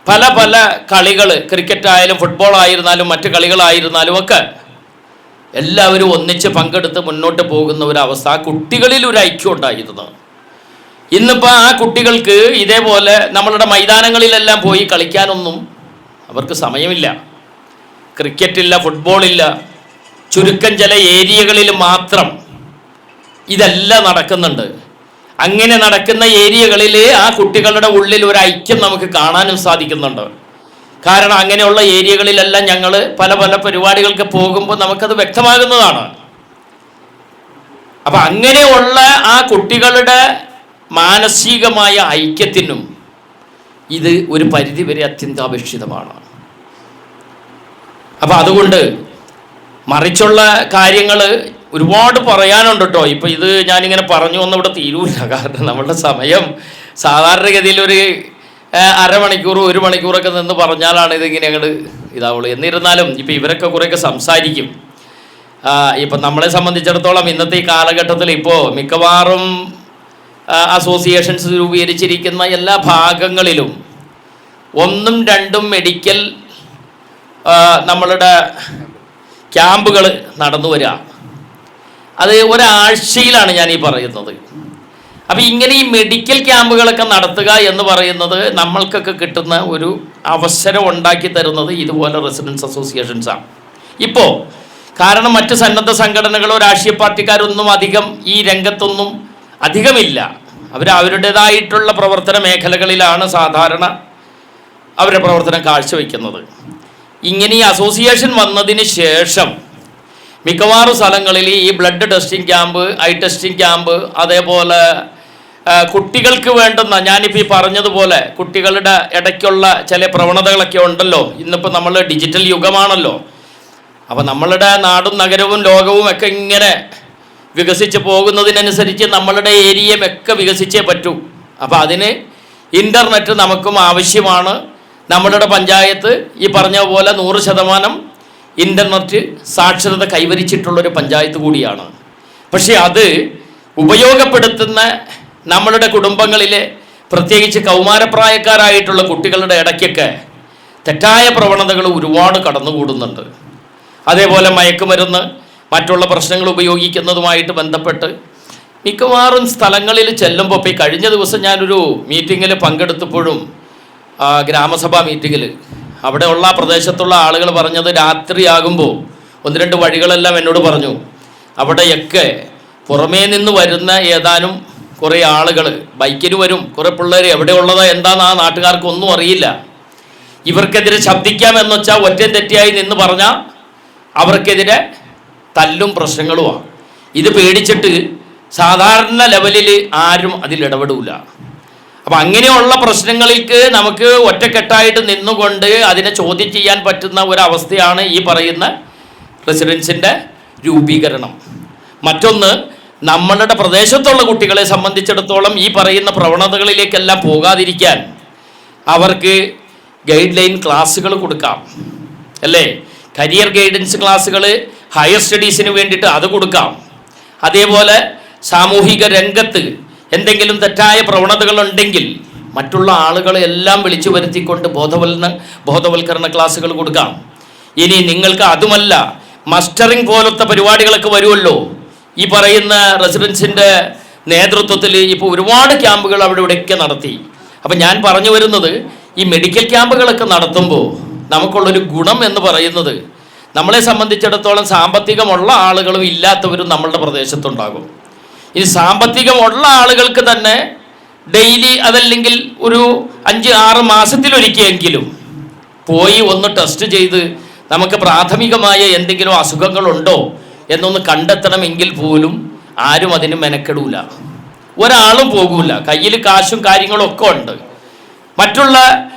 പല പല കളികൾ, ക്രിക്കറ്റ് ആയാലും ഫുട്ബോൾ ആയിരുന്നാലും മറ്റു കളികളായിരുന്നാലും ഒക്കെ എല്ലാവരും ഒന്നിച്ച് പങ്കെടുത്ത് മുന്നോട്ട് പോകുന്ന ഒരവസ്ഥ ആ കുട്ടികളിൽ ഒരു ഐക്യം ഉണ്ടായിരുന്നു. ഇന്നിപ്പോൾ ആ കുട്ടികൾക്ക് ഇതേപോലെ നമ്മളുടെ മൈതാനങ്ങളിലെല്ലാം പോയി കളിക്കാനൊന്നും അവർക്ക് സമയമില്ല. ക്രിക്കറ്റില്ല, ഫുട്ബോളില്ല, ചുരുക്കം ചില ഏരിയകളിൽ മാത്രം ഇതെല്ലാം നടക്കുന്നുണ്ട്. അങ്ങനെ നടക്കുന്ന ഏരിയകളിൽ ആ കുട്ടികളുടെ ഉള്ളിൽ ഒരു ഐക്യം നമുക്ക് കാണാനും സാധിക്കുന്നുണ്ട്. കാരണം അങ്ങനെയുള്ള ഏരിയകളിലെല്ലാം ഞങ്ങൾ പല പല പരിപാടികൾക്ക് പോകുമ്പോൾ നമുക്കത് വ്യക്തമാകുന്നതാണ്. അപ്പം അങ്ങനെയുള്ള ആ കുട്ടികളുടെ മാനസികമായ ഐക്യത്തിനും ഇത് ഒരു പരിധിവരെ അത്യന്താപേക്ഷിതമാണ്. അപ്പം അതുകൊണ്ട് മറിച്ചുള്ള കാര്യങ്ങൾ ഒരുപാട് പറയാനുണ്ട് കേട്ടോ. ഇപ്പം ഇത് ഞാനിങ്ങനെ പറഞ്ഞു വന്ന ഇവിടെ തീരൂല. കാരണം നമ്മളുടെ സമയം സാധാരണഗതിയിൽ ഒരു അരമണിക്കൂർ 1 മണിക്കൂറൊക്കെ നിന്ന് പറഞ്ഞാലാണ് ഇതിങ്ങനെ അങ്ങോട്ട് ഇതാവുള്ളൂ. എന്നിരുന്നാലും ഇപ്പം ഇവരൊക്കെ കുറേയൊക്കെ സംസാരിക്കും. ഇപ്പം നമ്മളെ സംബന്ധിച്ചിടത്തോളം ഇന്നത്തെ ഈ കാലഘട്ടത്തിൽ ഇപ്പോൾ മിക്കവാറും അസോസിയേഷൻസ് രൂപീകരിച്ചിരിക്കുന്ന എല്ലാ ഭാഗങ്ങളിലും 1-2 മെഡിക്കൽ നമ്മളുടെ ക്യാമ്പുകൾ നടന്നു വരിക. അത് ഒരാഴ്ചയിലാണ് ഞാൻ ഈ പറയുന്നത്. അപ്പം ഇങ്ങനെ ഈ മെഡിക്കൽ ക്യാമ്പുകളൊക്കെ നടത്തുക എന്ന് പറയുന്നത് നമ്മൾക്കൊക്കെ കിട്ടുന്ന ഒരു അവസരം ഉണ്ടാക്കി തരുന്നത് ഇതുപോലെ റെസിഡൻസ് അസോസിയേഷൻസാണ് ഇപ്പോൾ. കാരണം മറ്റ് സന്നദ്ധ സംഘടനകളോ രാഷ്ട്രീയ പാർട്ടിക്കാരൊന്നും അധികം ഈ രംഗത്തൊന്നും അധികമില്ല. അവരുടേതായിട്ടുള്ള പ്രവർത്തന മേഖലകളിലാണ് സാധാരണ അവരുടെ പ്രവർത്തനം കാഴ്ചവെക്കുന്നത്. ഇങ്ങനെ ഈ അസോസിയേഷൻ വന്നതിന് ശേഷം മിക്കവാറും സ്ഥലങ്ങളിൽ ഈ blood testing camp, I testing camp, അതേപോലെ കുട്ടികൾക്ക് വേണ്ടുന്ന, ഞാനിപ്പോൾ ഈ പറഞ്ഞതുപോലെ കുട്ടികളുടെ ഇടയ്ക്കുള്ള ചില പ്രവണതകളൊക്കെ ഉണ്ടല്ലോ. ഇന്നിപ്പോൾ നമ്മൾ ഡിജിറ്റൽ യുഗമാണല്ലോ. അപ്പോൾ നമ്മളുടെ നാടും നഗരവും ലോകവും ഒക്കെ ഇങ്ങനെ വികസിച്ച് പോകുന്നതിനനുസരിച്ച് നമ്മളുടെ ഏരിയയും ഒക്കെ വികസിച്ചേ പറ്റൂ. അപ്പോൾ അതിന് ഇൻ്റർനെറ്റ് നമുക്കും ആവശ്യമാണ്. നമ്മളുടെ പഞ്ചായത്ത് ഈ പറഞ്ഞ പോലെ 100% ഇൻ്റർനെറ്റ് സാക്ഷരത കൈവരിച്ചിട്ടുള്ളൊരു പഞ്ചായത്ത് കൂടിയാണ്. പക്ഷേ അത് ഉപയോഗപ്പെടുത്തുന്ന നമ്മളുടെ കുടുംബങ്ങളിലെ പ്രത്യേകിച്ച് കൗമാരപ്രായക്കാരായിട്ടുള്ള കുട്ടികളുടെ ഇടയ്ക്കൊക്കെ തെറ്റായ പ്രവണതകൾ ഒരുപാട് കടന്നുകൂടുന്നുണ്ട്. അതേപോലെ മയക്കുമരുന്ന്, മറ്റുള്ള പ്രശ്നങ്ങൾ ഉപയോഗിക്കുന്നതുമായിട്ട് ബന്ധപ്പെട്ട് മിക്കവാറും സ്ഥലങ്ങളിൽ ചെല്ലുമ്പോൾ, ഇപ്പോൾ കഴിഞ്ഞ ദിവസം ഞാനൊരു മീറ്റിങ്ങിൽ പങ്കെടുത്തപ്പോഴും ഗ്രാമസഭാ മീറ്റിങ്ങിൽ അവിടെയുള്ള പ്രദേശത്തുള്ള ആളുകൾ പറഞ്ഞത് രാത്രിയാകുമ്പോൾ 1-2 വഴികളെല്ലാം എന്നോട് പറഞ്ഞു. അവിടെയൊക്കെ പുറമേ നിന്ന് വരുന്ന ഏതാനും കുറേ ആളുകൾ ബൈക്കിന് വരും, കുറേ പിള്ളേർ എവിടെയുള്ളതോ എന്താണെന്ന് ആ നാട്ടുകാർക്കൊന്നും അറിയില്ല. ഇവർക്കെതിരെ ശബ്ദിക്കാമെന്ന് വെച്ചാൽ ഒറ്റയും തെറ്റിയായി നിന്ന് പറഞ്ഞാൽ അവർക്കെതിരെ തല്ലും പ്രശ്നങ്ങളുമാണ്. ഇത് പേടിച്ചിട്ട് സാധാരണ ലെവലിൽ ആരും അതിലിടപെടില്ല. അപ്പം അങ്ങനെയുള്ള പ്രശ്നങ്ങൾക്ക് നമുക്ക് ഒറ്റക്കെട്ടായിട്ട് നിന്നുകൊണ്ട് അതിനെ ചോദ്യം ചെയ്യാൻ പറ്റുന്ന ഒരവസ്ഥയാണ് ഈ പറയുന്ന റെസിഡൻസിൻ്റെ രൂപീകരണം. മറ്റൊന്ന്, നമ്മളുടെ പ്രദേശത്തുള്ള കുട്ടികളെ സംബന്ധിച്ചിടത്തോളം ഈ പറയുന്ന പ്രവണതകളിലേക്കെല്ലാം പോകാതിരിക്കാൻ അവർക്ക് ഗൈഡ് ലൈൻ ക്ലാസ്സുകൾ കൊടുക്കാം, അല്ലേ? കരിയർ ഗൈഡൻസ് ക്ലാസ്സുകൾ, ഹയർ സ്റ്റഡീസിന് വേണ്ടിയിട്ട് അത് കൊടുക്കാം. അതേപോലെ സാമൂഹിക രംഗത്ത് എന്തെങ്കിലും തെറ്റായ പ്രവണതകളുണ്ടെങ്കിൽ മറ്റുള്ള ആളുകളെ എല്ലാം വിളിച്ചു വരുത്തിക്കൊണ്ട് ബോധവൽക്കരണ ക്ലാസ്സുകൾ കൊടുക്കാം. ഇനി നിങ്ങൾക്ക് അതുമല്ല, മസ്റ്ററിംഗ് പോലത്തെ പരിപാടികളൊക്കെ വരുമല്ലോ. ഈ പറയുന്ന റെസിഡൻസിൻ്റെ നേതൃത്വത്തിൽ ഇപ്പോൾ ഒരുപാട് ക്യാമ്പുകൾ അവിടെ ഇവിടെയൊക്കെ നടത്തി. അപ്പം ഞാൻ പറഞ്ഞു വരുന്നത്, ഈ മെഡിക്കൽ ക്യാമ്പുകളൊക്കെ നടത്തുമ്പോൾ നമുക്കുള്ളൊരു ഗുണം എന്ന് പറയുന്നത്, നമ്മളെ സംബന്ധിച്ചിടത്തോളം സാമ്പത്തികമുള്ള ആളുകളും ഇല്ലാത്തവരും നമ്മളുടെ പ്രദേശത്തുണ്ടാകും. ഇനി സാമ്പത്തികമുള്ള ആളുകൾക്ക് തന്നെ ഡെയിലി അതല്ലെങ്കിൽ ഒരു 5-6 മാസത്തിലൊരിക്കലെങ്കിലും പോയി ഒന്ന് ടെസ്റ്റ് ചെയ്ത് നമുക്ക് പ്രാഥമികമായ എന്തെങ്കിലും അസുഖങ്ങളുണ്ടോ എന്നൊന്ന് കണ്ടെത്തണമെങ്കിൽ പോലും ആരും അതിന് മെനക്കെടൂല, ഒരാളും പോകൂല. കയ്യിൽ കാശും കാര്യങ്ങളും ഒക്കെ ഉണ്ട്. മറ്റുള്ള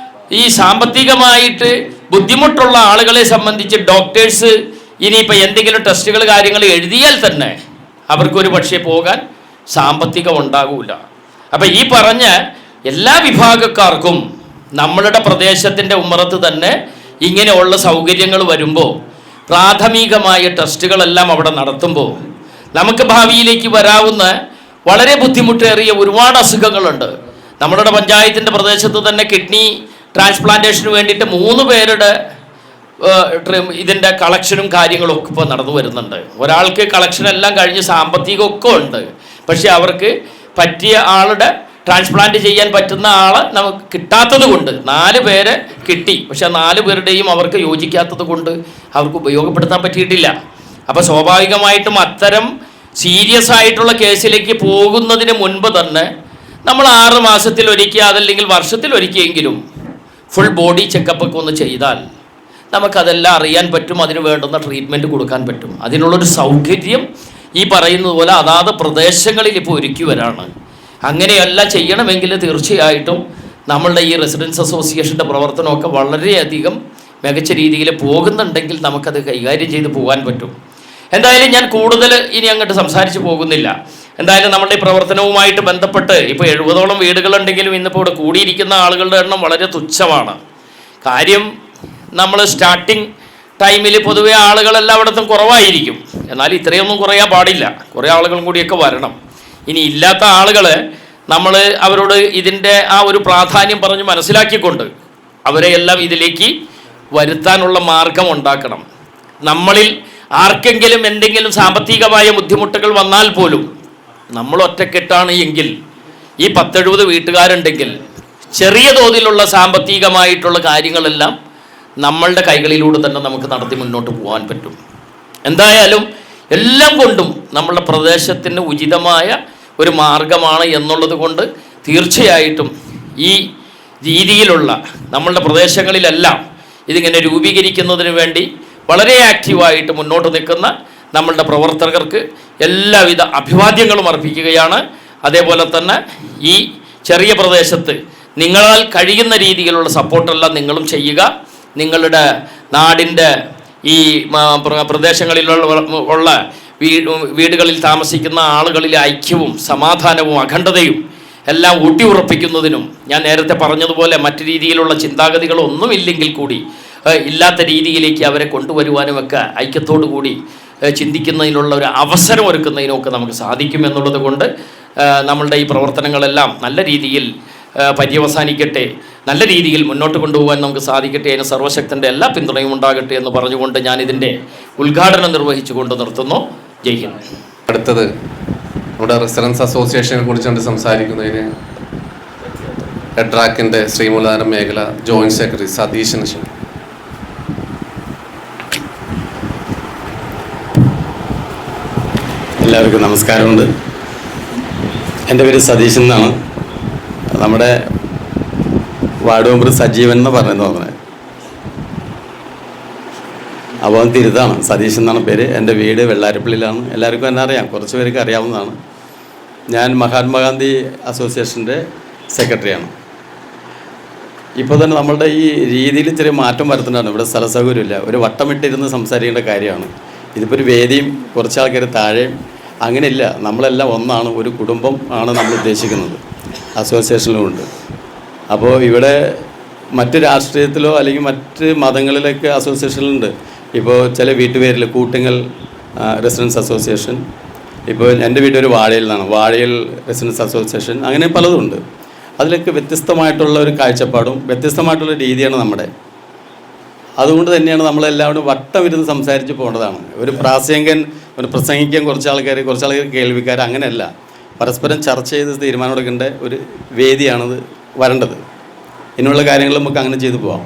ഈ സാമ്പത്തികമായിട്ട് ബുദ്ധിമുട്ടുള്ള ആളുകളെ സംബന്ധിച്ച് ഡോക്ടേഴ്സ് ഇനിയിപ്പോൾ എന്തെങ്കിലും ടെസ്റ്റുകൾ കാര്യങ്ങൾ എഴുതിയാൽ തന്നെ അവർക്കൊരു പക്ഷേ പോകാൻ സാമ്പത്തികം ഉണ്ടാകൂല. അപ്പം ഈ പറഞ്ഞ എല്ലാ വിഭാഗക്കാർക്കും നമ്മളുടെ പ്രദേശത്തിൻ്റെ ഉമ്മറത്ത് തന്നെ ഇങ്ങനെയുള്ള സൗകര്യങ്ങൾ വരുമ്പോൾ, പ്രാഥമികമായ ടെസ്റ്റുകളെല്ലാം അവിടെ നടത്തുമ്പോൾ നമുക്ക് ഭാവിയിലേക്ക് വരാവുന്ന വളരെ ബുദ്ധിമുട്ടേറിയ ഒരുപാട് അസുഖങ്ങളുണ്ട്. നമ്മളുടെ പഞ്ചായത്തിൻ്റെ പ്രദേശത്ത് തന്നെ കിഡ്നി ട്രാൻസ്പ്ലാന്റേഷന് വേണ്ടിയിട്ട് 3 പേരുടെ ഇതിൻ്റെ കളക്ഷനും കാര്യങ്ങളും ഒക്കെ ഇപ്പോൾ നടന്നു വരുന്നുണ്ട്. ഒരാൾക്ക് കളക്ഷനെല്ലാം കഴിഞ്ഞ് സാമ്പത്തികമൊക്കെ ഉണ്ട്, പക്ഷെ അവർക്ക് പറ്റിയ ആളുടെ ട്രാൻസ്പ്ലാന്റ് ചെയ്യാൻ പറ്റുന്ന ആളെ നമുക്ക് കിട്ടാത്തത് കൊണ്ട് 4 പേരെ കിട്ടി, പക്ഷെ 4 പേരുടെയും അവർക്ക് യോജിക്കാത്തത് കൊണ്ട് അവർക്ക് ഉപയോഗപ്പെടുത്താൻ പറ്റിയിട്ടില്ല. അപ്പോൾ സ്വാഭാവികമായിട്ടും അത്തരം സീരിയസ് ആയിട്ടുള്ള കേസിലേക്ക് പോകുന്നതിന് മുൻപ് തന്നെ നമ്മൾ 6 മാസത്തിലൊരിക്കൽ അതല്ലെങ്കിൽ വർഷത്തിലൊരിക്കലെങ്കിലും ഫുൾ ബോഡി ചെക്കപ്പ് ഒക്കെ ഒന്ന് ചെയ്താൽ നമുക്കതെല്ലാം അറിയാൻ പറ്റും, അതിന് വേണ്ടുന്ന ട്രീറ്റ്മെൻറ്റ് കൊടുക്കാൻ പറ്റും. അതിനുള്ളൊരു സൗകര്യം ഈ പറയുന്നത് പോലെ അതാത് പ്രദേശങ്ങളിൽ ഇപ്പോൾ ഒരുക്കി വരാണ്. അങ്ങനെയെല്ലാം ചെയ്യണമെങ്കിൽ തീർച്ചയായിട്ടും നമ്മളുടെ ഈ റെസിഡൻസ് അസോസിയേഷൻ്റെ പ്രവർത്തനമൊക്കെ വളരെയധികം മികച്ച രീതിയിൽ പോകുന്നുണ്ടെങ്കിൽ നമുക്കത് കൈകാര്യം ചെയ്ത് പോകാൻ പറ്റും. എന്തായാലും ഞാൻ കൂടുതൽ ഇനി അങ്ങോട്ട് സംസാരിച്ച് പോകുന്നില്ല. എന്തായാലും നമ്മുടെ ഈ പ്രവർത്തനവുമായിട്ട് ബന്ധപ്പെട്ട് ഇപ്പോൾ 70ഓളം വീടുകളുണ്ടെങ്കിലും ഇന്നിപ്പോൾ ഇവിടെ കൂടിയിരിക്കുന്ന ആളുകളുടെ എണ്ണം വളരെ തുച്ഛമാണ്. കാര്യം നമ്മൾ സ്റ്റാർട്ടിങ് ടൈമിൽ പൊതുവേ ആളുകളെല്ലാം അവിടത്തും കുറവായിരിക്കും. എന്നാൽ ഇത്രയൊന്നും കുറയാൻ പാടില്ല, കുറേ ആളുകളും കൂടിയൊക്കെ വരണം. ഇനി ഇല്ലാത്ത ആളുകൾ നമ്മൾ അവരോട് ഇതിൻ്റെ ആ ഒരു പ്രാധാന്യം പറഞ്ഞ് മനസ്സിലാക്കിക്കൊണ്ട് അവരെയെല്ലാം ഇതിലേക്ക് വരുത്താനുള്ള മാർഗം ഉണ്ടാക്കണം. നമ്മളിൽ ആർക്കെങ്കിലും എന്തെങ്കിലും സാമ്പത്തികമായ ബുദ്ധിമുട്ടുകൾ വന്നാൽ പോലും നമ്മൾ ഒറ്റക്കെട്ടാണ് എങ്കിൽ, ഈ 10-70 വീട്ടുകാരുണ്ടെങ്കിൽ ചെറിയ തോതിലുള്ള സാമ്പത്തികമായിട്ടുള്ള കാര്യങ്ങളെല്ലാം നമ്മളുടെ കൈകളിലൂടെ തന്നെ നമുക്ക് നടത്തി മുന്നോട്ട് പോകാൻ പറ്റും. എന്തായാലും എല്ലാം കൊണ്ടും നമ്മളുടെ പ്രദേശത്തിന് ഉചിതമായ ഒരു മാർഗമാണ് എന്നുള്ളത് കൊണ്ട് തീർച്ചയായിട്ടും ഈ രീതിയിലുള്ള നമ്മളുടെ പ്രദേശങ്ങളിലെല്ലാം ഇതിങ്ങനെ രൂപീകരിക്കുന്നതിന് വേണ്ടി വളരെ ആക്റ്റീവായിട്ട് മുന്നോട്ട് നിൽക്കുന്ന നമ്മളുടെ പ്രവർത്തകർക്ക് എല്ലാവിധ അഭിവാദ്യങ്ങളും അർപ്പിക്കുകയാണ്. അതേപോലെ തന്നെ ഈ ചെറിയ പ്രദേശത്ത് നിങ്ങളാൽ കഴിയുന്ന രീതിയിലുള്ള സപ്പോർട്ടെല്ലാം നിങ്ങളും ചെയ്യുക. നിങ്ങളുടെ നാടിൻ്റെ ഈ പ്രദേശങ്ങളിലുള്ള വീടുകളിൽ താമസിക്കുന്ന ആളുകളിലെ ഐക്യവും സമാധാനവും അഖണ്ഡതയും എല്ലാം ഊട്ടിയുറപ്പിക്കുന്നതിനും ഞാൻ നേരത്തെ പറഞ്ഞതുപോലെ മറ്റു രീതിയിലുള്ള ചിന്താഗതികളൊന്നുമില്ലെങ്കിൽ കൂടി ഇല്ലാത്ത രീതിയിലേക്ക് അവരെ കൊണ്ടുവരുവാനുമൊക്കെ ഐക്യത്തോടു കൂടി ചിന്തിക്കുന്നതിനുള്ള ഒരു അവസരം ഒരുക്കുന്നതിനൊക്കെ നമുക്ക് സാധിക്കും എന്നുള്ളത് കൊണ്ട് നമ്മളുടെ ഈ പ്രവർത്തനങ്ങളെല്ലാം നല്ല രീതിയിൽ പര്യവസാനിക്കട്ടെ, നല്ല രീതിയിൽ മുന്നോട്ട് കൊണ്ടുപോകാൻ നമുക്ക് സാധിക്കട്ടെ, അതിന് സർവശക്തൻ്റെ എല്ലാ പിന്തുണയും ഉണ്ടാകട്ടെ എന്ന് പറഞ്ഞുകൊണ്ട് ഞാൻ ഇതിൻ്റെ ഉദ്ഘാടനം നിർവഹിച്ചുകൊണ്ട് നിർത്തുന്നു. ജയ് ഹിന്ദ്. അടുത്തത് നമ്മുടെ റെസിഡൻസ് അസോസിയേഷനെ കുറിച്ചുകൊണ്ട് സംസാരിക്കുന്നതിന് എഡ്രാക്കിൻ്റെ ശ്രീമൂലധനം മേഖല ജോയിൻറ്റ് സെക്രട്ടറി സതീശന് ക്ഷണിക്കുന്നു. എല്ലാവർക്കും നമസ്കാരമുണ്ട്. എൻ്റെ പേര് സതീശൻ എന്നാണ്. നമ്മുടെ വാർഡ് മെമ്പർ സജീവൻ എന്ന് പറഞ്ഞു തോന്നുന്നത്. അപ്പോൾ തിരുത്താണ്, സതീശൻ എന്നാണ് പേര്. എൻ്റെ വീട് വെള്ളാരപ്പള്ളിയിലാണ്. എല്ലാവർക്കും എന്നെ അറിയാം, കുറച്ച് പേർക്ക് അറിയാവുന്നതാണ്. ഞാൻ മഹാത്മാഗാന്ധി അസോസിയേഷൻ്റെ സെക്രട്ടറിയാണ്. ഇപ്പോൾ തന്നെ നമ്മളുടെ ഈ രീതിയിൽ ചെറിയ മാറ്റം വരുത്തുന്നതാണ്. ഇവിടെ സ്ഥല സൗകര്യമില്ല, ഒരു വട്ടമിട്ടിരുന്ന് സംസാരിക്കേണ്ട കാര്യമാണ്. ഇതിപ്പോൾ ഒരു വേദിയും കുറച്ച് ആൾക്കാർ താഴെയും അങ്ങനെയില്ല, നമ്മളെല്ലാം ഒന്നാണ്, ഒരു കുടുംബം ആണ് നമ്മൾ ഉദ്ദേശിക്കുന്നത്. അസോസിയേഷനിലുമുണ്ട്. അപ്പോൾ ഇവിടെ മറ്റ് രാഷ്ട്രീയത്തിലോ അല്ലെങ്കിൽ മറ്റ് മതങ്ങളിലൊക്കെ അസോസിയേഷനിലുണ്ട്. ഇപ്പോൾ ചില വീട്ടുപേരിൽ കൂട്ടിങ്ങൽ റെസിഡൻസ് അസോസിയേഷൻ, ഇപ്പോൾ എൻ്റെ വീട്ടൊരു വാഴയിൽ നിന്നാണ്, വാഴയിൽ റെസിഡൻസ് അസോസിയേഷൻ, അങ്ങനെ പലതുണ്ട്. അതിലൊക്കെ വ്യത്യസ്തമായിട്ടുള്ള ഒരു കാഴ്ചപ്പാടും വ്യത്യസ്തമായിട്ടുള്ള രീതിയാണ് നമ്മുടെ. അതുകൊണ്ട് തന്നെയാണ് നമ്മളെല്ലാവരും വട്ടം ഇരുന്ന് സംസാരിച്ച് പോകേണ്ടതാണ്. ഒരു പ്രാസംഗികൻ, ഒരു പ്രസംഗിക്കാൻ കുറച്ച് ആൾക്കാർ കേൾവിക്കാർ, അങ്ങനെയല്ല. പരസ്പരം ചർച്ച ചെയ്ത് തീരുമാനമെടുക്കേണ്ട ഒരു വേദിയാണത് വരേണ്ടത്. ഇനിയുള്ള കാര്യങ്ങൾ നമുക്ക് അങ്ങനെ ചെയ്തു പോകാം.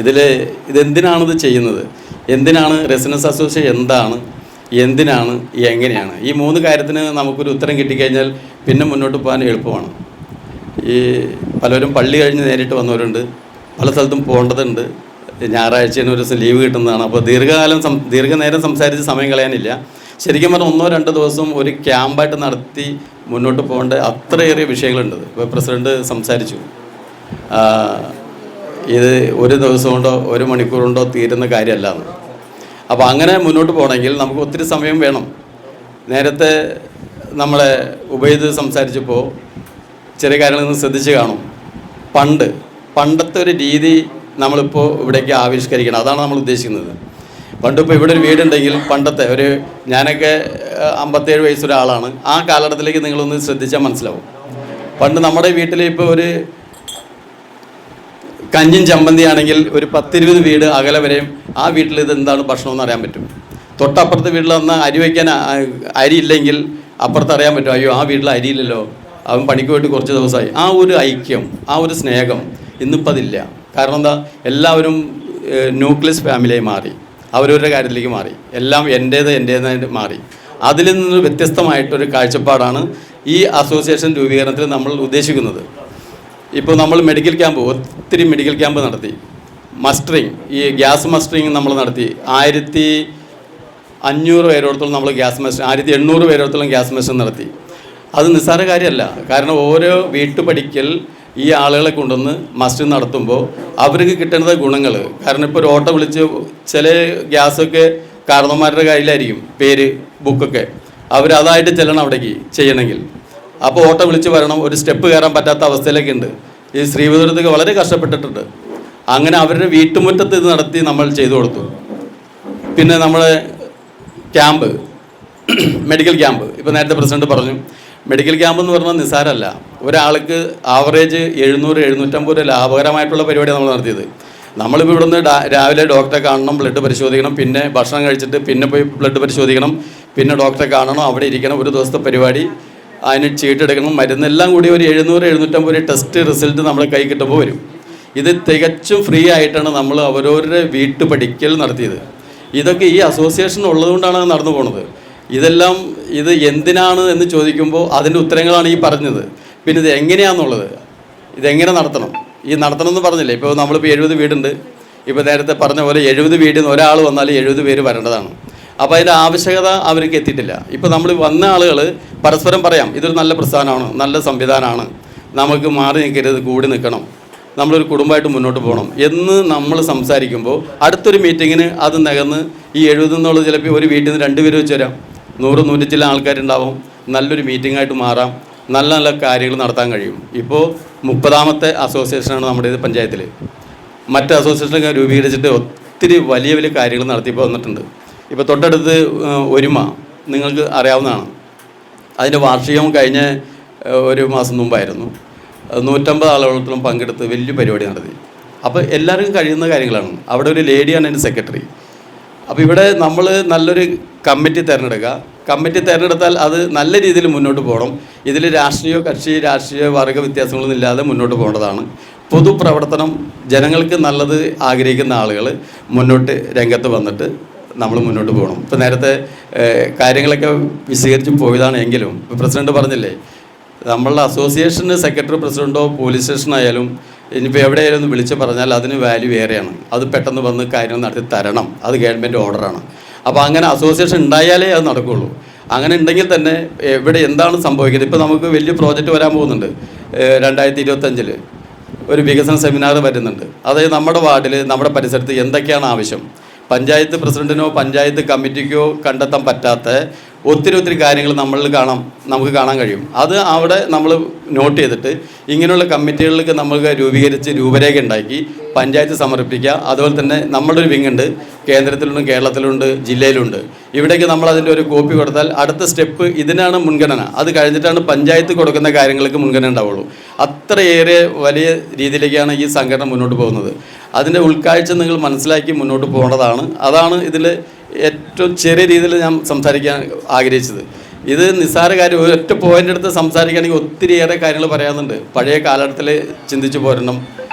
ഇതെന്തിനാണിത് ചെയ്യുന്നത്, എന്തിനാണ് റെസിഡൻസ് അസോസിയേഷൻ എന്താണ്, എന്തിനാണ്, എങ്ങനെയാണ്, ഈ 3 കാര്യത്തിന് നമുക്കൊരു ഉത്തരം കിട്ടിക്കഴിഞ്ഞാൽ പിന്നെ മുന്നോട്ട് പോകാൻ എളുപ്പമാണ്. ഈ പലരും പള്ളി കഴിഞ്ഞ് നേരിട്ട് വന്നവരുണ്ട്, പല സ്ഥലത്തും പോകേണ്ടതുണ്ട്, ഞായറാഴ്ചയാണ് ഒരു ദിവസം ലീവ് കിട്ടുന്നതാണ്. അപ്പോൾ ദീർഘനേരം സംസാരിച്ച് സമയം കളയാനില്ല. ശരിക്കും പറഞ്ഞാൽ 1-2 ദിവസം ഒരു ക്യാമ്പായിട്ട് നടത്തി മുന്നോട്ട് പോകേണ്ട അത്രയേറെ വിഷയങ്ങളുണ്ട്. ഇപ്പോൾ പ്രസിഡന്റ് സംസാരിച്ചു, ഇത് ഒരു ദിവസം കൊണ്ടോ 1 മണിക്കൂർ കൊണ്ടോ തീരുന്ന കാര്യമല്ല എന്ന്. അപ്പോൾ അങ്ങനെ മുന്നോട്ട് പോകണമെങ്കിൽ നമുക്ക് ഒത്തിരി സമയം വേണം. നേരത്തെ നമ്മളെ ഉബൈദ് സംസാരിച്ചപ്പോൾ ചെറിയ കാര്യങ്ങളിൽ നിന്ന് ശ്രദ്ധിച്ച് കാണും. പണ്ടത്തെ ഒരു രീതി നമ്മളിപ്പോൾ ഇവിടേക്ക് ആവിഷ്കരിക്കണം, അതാണ് നമ്മൾ ഉദ്ദേശിക്കുന്നത്. പണ്ടിപ്പോൾ ഇവിടെ ഒരു വീടുണ്ടെങ്കിൽ പണ്ടത്തെ ഞാനൊക്കെ 57 വയസ്സൊരാളാണ്, ആ കാലഘട്ടത്തിലേക്ക് നിങ്ങളൊന്ന് ശ്രദ്ധിച്ചാൽ മനസ്സിലാവും. പണ്ട് നമ്മുടെ വീട്ടിൽ ഇപ്പോൾ ഒരു കഞ്ഞിയും ചമ്മന്തി ആണെങ്കിൽ ഒരു 10-20 വീട് അകലെ വരെയും ആ വീട്ടിൽ ഇത് എന്താണ് ഭക്ഷണം എന്ന് അറിയാൻ പറ്റും. തൊട്ടപ്പുറത്തെ വീട്ടിൽ വന്ന് അരി വയ്ക്കാൻ അരി ഇല്ലെങ്കിൽ അപ്പുറത്ത് അറിയാൻ പറ്റും, അയ്യോ ആ വീട്ടിൽ അരിയില്ലല്ലോ, അവൻ പണിക്ക് പോയിട്ട് കുറച്ച് ദിവസമായി. ആ ഒരു ഐക്യം, ആ ഒരു സ്നേഹം ഇന്നിപ്പോൾ അതില്ല. കാരണം എന്താ, എല്ലാവരും ന്യൂക്ലിയസ് ഫാമിലിയായി മാറി, അവരവരുടെ കാര്യത്തിലേക്ക് മാറി, എല്ലാം എൻ്റേതായിട്ട് മാറി. അതിൽ നിന്ന് വ്യത്യസ്തമായിട്ടൊരു കാഴ്ചപ്പാടാണ് ഈ അസോസിയേഷൻ രൂപീകരണത്തിൽ നമ്മൾ ഉദ്ദേശിക്കുന്നത്. ഇപ്പോൾ നമ്മൾ മെഡിക്കൽ ക്യാമ്പ്, ഒത്തിരി മെഡിക്കൽ ക്യാമ്പ് നടത്തി, മസ്റ്ററിങ്, ഈ ഗ്യാസ് മസ്റ്ററിങ് നമ്മൾ നടത്തി. 1500 പേരോടത്തോളം നമ്മൾ ഗ്യാസ് മസ്റ്റർ, 1800 പേരോടത്തോളം ഗ്യാസ് മസ്റ്റർ നടത്തി. അത് നിസ്സാര കാര്യമല്ല. കാരണം ഓരോ വീട്ടുപടിക്കൽ ഈ ആളുകളെ കൊണ്ടുവന്ന് മസ്റ്റർ നടത്തുമ്പോൾ അവർക്ക് കിട്ടുന്നത് ഗുണങ്ങൾ. കാരണം ഇപ്പോൾ ഒരു ഓട്ടോ വിളിച്ച് ചില ഗ്യാസൊക്കെ കാരണവന്മാരുടെ കയ്യിലായിരിക്കും പേര്, ബുക്കൊക്കെ, അവരതായിട്ട് ചെല്ലണം അവിടേക്ക് ചെയ്യണമെങ്കിൽ. അപ്പോൾ ഓട്ടോ വിളിച്ച് വരണം, ഒരു സ്റ്റെപ്പ് കയറാൻ പറ്റാത്ത അവസ്ഥയിലൊക്കെ ഉണ്ട്. ഈ ശ്രീപുരത്തൊക്കെ വളരെ കഷ്ടപ്പെട്ടിട്ടുണ്ട്. അങ്ങനെ അവരുടെ വീട്ടുമുറ്റത്ത് ഇത് നടത്തി നമ്മൾ ചെയ്തു കൊടുത്തു. പിന്നെ നമ്മുടെ ക്യാമ്പ്, മെഡിക്കൽ ക്യാമ്പ്, ഇപ്പോൾ നേരത്തെ പ്രസിഡന്റ് പറഞ്ഞു, മെഡിക്കൽ ക്യാമ്പ് എന്ന് പറഞ്ഞാൽ നിസ്സാരമല്ല. ഒരാൾക്ക് ആവറേജ് 700-750 രൂപ ലാഭകരമായിട്ടുള്ള പരിപാടിയാണ് നമ്മൾ നടത്തിയത്. നമ്മളിപ്പോൾ ഇവിടുന്ന് രാവിലെ ഡോക്ടറെ കാണണം, ബ്ലഡ് പരിശോധിക്കണം, പിന്നെ ഭക്ഷണം കഴിച്ചിട്ട് പിന്നെ പോയി ബ്ലഡ് പരിശോധിക്കണം, പിന്നെ ഡോക്ടറെ കാണണം, അവിടെ ഇരിക്കണം, ഒരു ദിവസത്തെ പരിപാടി, അതിന് ചീട്ടെടുക്കണം, മരുന്നെല്ലാം കൂടി ഒരു 700-750 രൂപ ടെസ്റ്റ് റിസൾട്ട് നമ്മുടെ കൈ കിട്ടുമ്പോൾ വരും. ഇത് തികച്ചും ഫ്രീ ആയിട്ടാണ് നമ്മൾ അവരവരുടെ വീട്ടുപടിക്കൽ നടത്തിയത്. ഇതൊക്കെ ഈ അസോസിയേഷൻ ഉള്ളതുകൊണ്ടാണ് നടന്നു പോകുന്നത്. ഇത് എന്തിനാണ് എന്ന് ചോദിക്കുമ്പോൾ അതിൻ്റെ ഉത്തരങ്ങളാണ് ഈ പറഞ്ഞത്. പിന്നെ ഇത് എങ്ങനെയാണെന്നുള്ളത്, ഇതെങ്ങനെ നടത്തണം, ഈ നടത്തണം എന്ന് പറഞ്ഞില്ലേ. ഇപ്പോൾ നമ്മളിപ്പോൾ 70 വീടുണ്ട്. ഇപ്പോൾ നേരത്തെ പറഞ്ഞ പോലെ 70 വീട്ടിൽ നിന്ന് ഒരാൾ വന്നാൽ 70 പേര് വരേണ്ടതാണ്. അപ്പോൾ അതിൻ്റെ ആവശ്യകത അവർക്ക് എത്തിയിട്ടില്ല. ഇപ്പോൾ നമ്മൾ വന്ന ആളുകൾ പരസ്പരം പറയാം, ഇതൊരു നല്ല പ്രസ്ഥാനമാണ്, നല്ല സംവിധാനമാണ്, നമുക്ക് മാറി നിൽക്കരുത്, കൂടി നിൽക്കണം, നമ്മളൊരു കുടുംബമായിട്ട് മുന്നോട്ട് പോകണം എന്ന് നമ്മൾ സംസാരിക്കുമ്പോൾ അടുത്തൊരു മീറ്റിങ്ങിന് അത് നികന്ന് ഈ 70 എന്നുള്ളത് ചിലപ്പോൾ ഒരു വീട്ടിൽ നിന്ന് 2 പേര് വെച്ച് വരാം, 100-100 ചില ആൾക്കാരുണ്ടാവും. നല്ലൊരു മീറ്റിങ്ങായിട്ട് മാറാം, നല്ല നല്ല കാര്യങ്ങൾ നടത്താൻ കഴിയും. ഇപ്പോൾ 30ാമത്തെ അസോസിയേഷനാണ് നമ്മുടെ ഇത് പഞ്ചായത്തിൽ. മറ്റ് അസോസിയേഷനൊക്കെ രൂപീകരിച്ചിട്ട് ഒത്തിരി വലിയ വലിയ കാര്യങ്ങൾ നടത്തിയപ്പോൾ വന്നിട്ടുണ്ട്. ഇപ്പോൾ തൊട്ടടുത്ത് ഒരുമ നിങ്ങൾക്ക് അറിയാവുന്നതാണ്. അതിൻ്റെ വാർഷികം കഴിഞ്ഞ ഒരു മാസം മുമ്പായിരുന്നു. 150 ആളുകളോളം പങ്കെടുത്ത് വലിയ പരിപാടി നടത്തി. അപ്പോൾ എല്ലാവർക്കും കഴിയുന്ന കാര്യങ്ങളാണ്. അവിടെ ഒരു ലേഡിയാണ് എൻ്റെ സെക്രട്ടറി. അപ്പോൾ ഇവിടെ നമ്മൾ നല്ലൊരു കമ്മിറ്റി തിരഞ്ഞെടുക്കുക. കമ്മിറ്റി തിരഞ്ഞെടുത്താൽ അത് നല്ല രീതിയിൽ മുന്നോട്ട് പോകണം. ഇതിൽ രാഷ്ട്രീയ വർഗ വ്യത്യാസങ്ങളൊന്നും ഇല്ലാതെ മുന്നോട്ട് പോകേണ്ടതാണ്. പൊതുപ്രവർത്തനം, ജനങ്ങൾക്ക് നല്ലത് ആഗ്രഹിക്കുന്ന ആളുകൾ മുന്നോട്ട് രംഗത്ത് വന്നിട്ട് നമ്മൾ മുന്നോട്ട് പോകണം. ഇപ്പോൾ നേരത്തെ കാര്യങ്ങളൊക്കെ വിശദീകരിച്ച് പോയതാണ്. എങ്കിലും ഇപ്പോൾ പ്രസിഡന്റ് പറഞ്ഞില്ലേ, നമ്മളുടെ അസോസിയേഷന് സെക്രട്ടറി പ്രസിഡൻറ്റോ പോലീസ് സ്റ്റേഷനായാലും ഇനിയിപ്പോൾ എവിടെയായാലും ഒന്ന് വിളിച്ച് പറഞ്ഞാൽ അതിന് വാല്യൂ ഏറെയാണ്. അത് പെട്ടെന്ന് വന്ന് കാര്യം നടത്തി തരണം, അത് ഗവൺമെൻറ് ഓർഡറാണ്. അപ്പോൾ അങ്ങനെ അസോസിയേഷൻ ഉണ്ടായാലേ അത് നടക്കുകയുള്ളൂ. അങ്ങനെ ഉണ്ടെങ്കിൽ തന്നെ ഇവിടെ എന്താണ് സംഭവിക്കുന്നത്, ഇപ്പോൾ നമുക്ക് വലിയ പ്രോജക്റ്റ് വരാൻ പോകുന്നുണ്ട്. 2025 ഒരു വികസന സെമിനാർ വരുന്നുണ്ട്. അതായത് നമ്മുടെ വാർഡിൽ, നമ്മുടെ പരിസരത്ത് എന്തൊക്കെയാണ് ആവശ്യം, പഞ്ചായത്ത് പ്രസിഡന്റിനോ പഞ്ചായത്ത് കമ്മിറ്റിക്കോ കണ്ടെത്താൻ പറ്റാത്ത ഒത്തിരി കാര്യങ്ങൾ നമുക്ക് കാണാൻ കഴിയും. അത് അവിടെ നമ്മൾ നോട്ട് ചെയ്തിട്ട് ഇങ്ങനെയുള്ള കമ്മിറ്റികളിലേക്ക് നമുക്ക് രൂപീകരിച്ച് രൂപരേഖ ഉണ്ടാക്കി പഞ്ചായത്ത് സമർപ്പിക്കുക. അതുപോലെ തന്നെ നമ്മുടെ ഒരു വിങ്ങുണ്ട്, കേന്ദ്രത്തിലുണ്ട്, കേരളത്തിലുണ്ട്, ജില്ലയിലുണ്ട്. ഇവിടേക്ക് നമ്മൾ അതിൻ്റെ ഒരു കോപ്പി കൊടുത്താൽ അടുത്ത സ്റ്റെപ്പ് ഇതിനാണ് മുൻഗണന. അത് കഴിഞ്ഞിട്ടാണ് പഞ്ചായത്ത് കൊടുക്കുന്ന കാര്യങ്ങൾക്ക് മുൻഗണന ഉണ്ടാവുള്ളൂ. അത്രയേറെ വലിയ രീതിയിലേക്കാണ് ഈ സംഘടന മുന്നോട്ട് പോകുന്നത്. അതിൻ്റെ ഉൾക്കാഴ്ച നിങ്ങൾ മനസ്സിലാക്കി മുന്നോട്ട് പോകേണ്ടതാണ്. അതാണ് ഇതിൽ ഏറ്റവും ചെറിയ രീതിയിൽ ഞാൻ സംസാരിക്കാൻ ആഗ്രഹിച്ചത്. ഇത് നിസ്സാര കാര്യം, ഒറ്റ പോയിൻ്റ് എടുത്ത് സംസാരിക്കുകയാണെങ്കിൽ ഒത്തിരിയേറെ കാര്യങ്ങൾ പറയാനുണ്ട്. പഴയ കാലഘട്ടത്തിൽ ചിന്തിച്ചു പോരണം,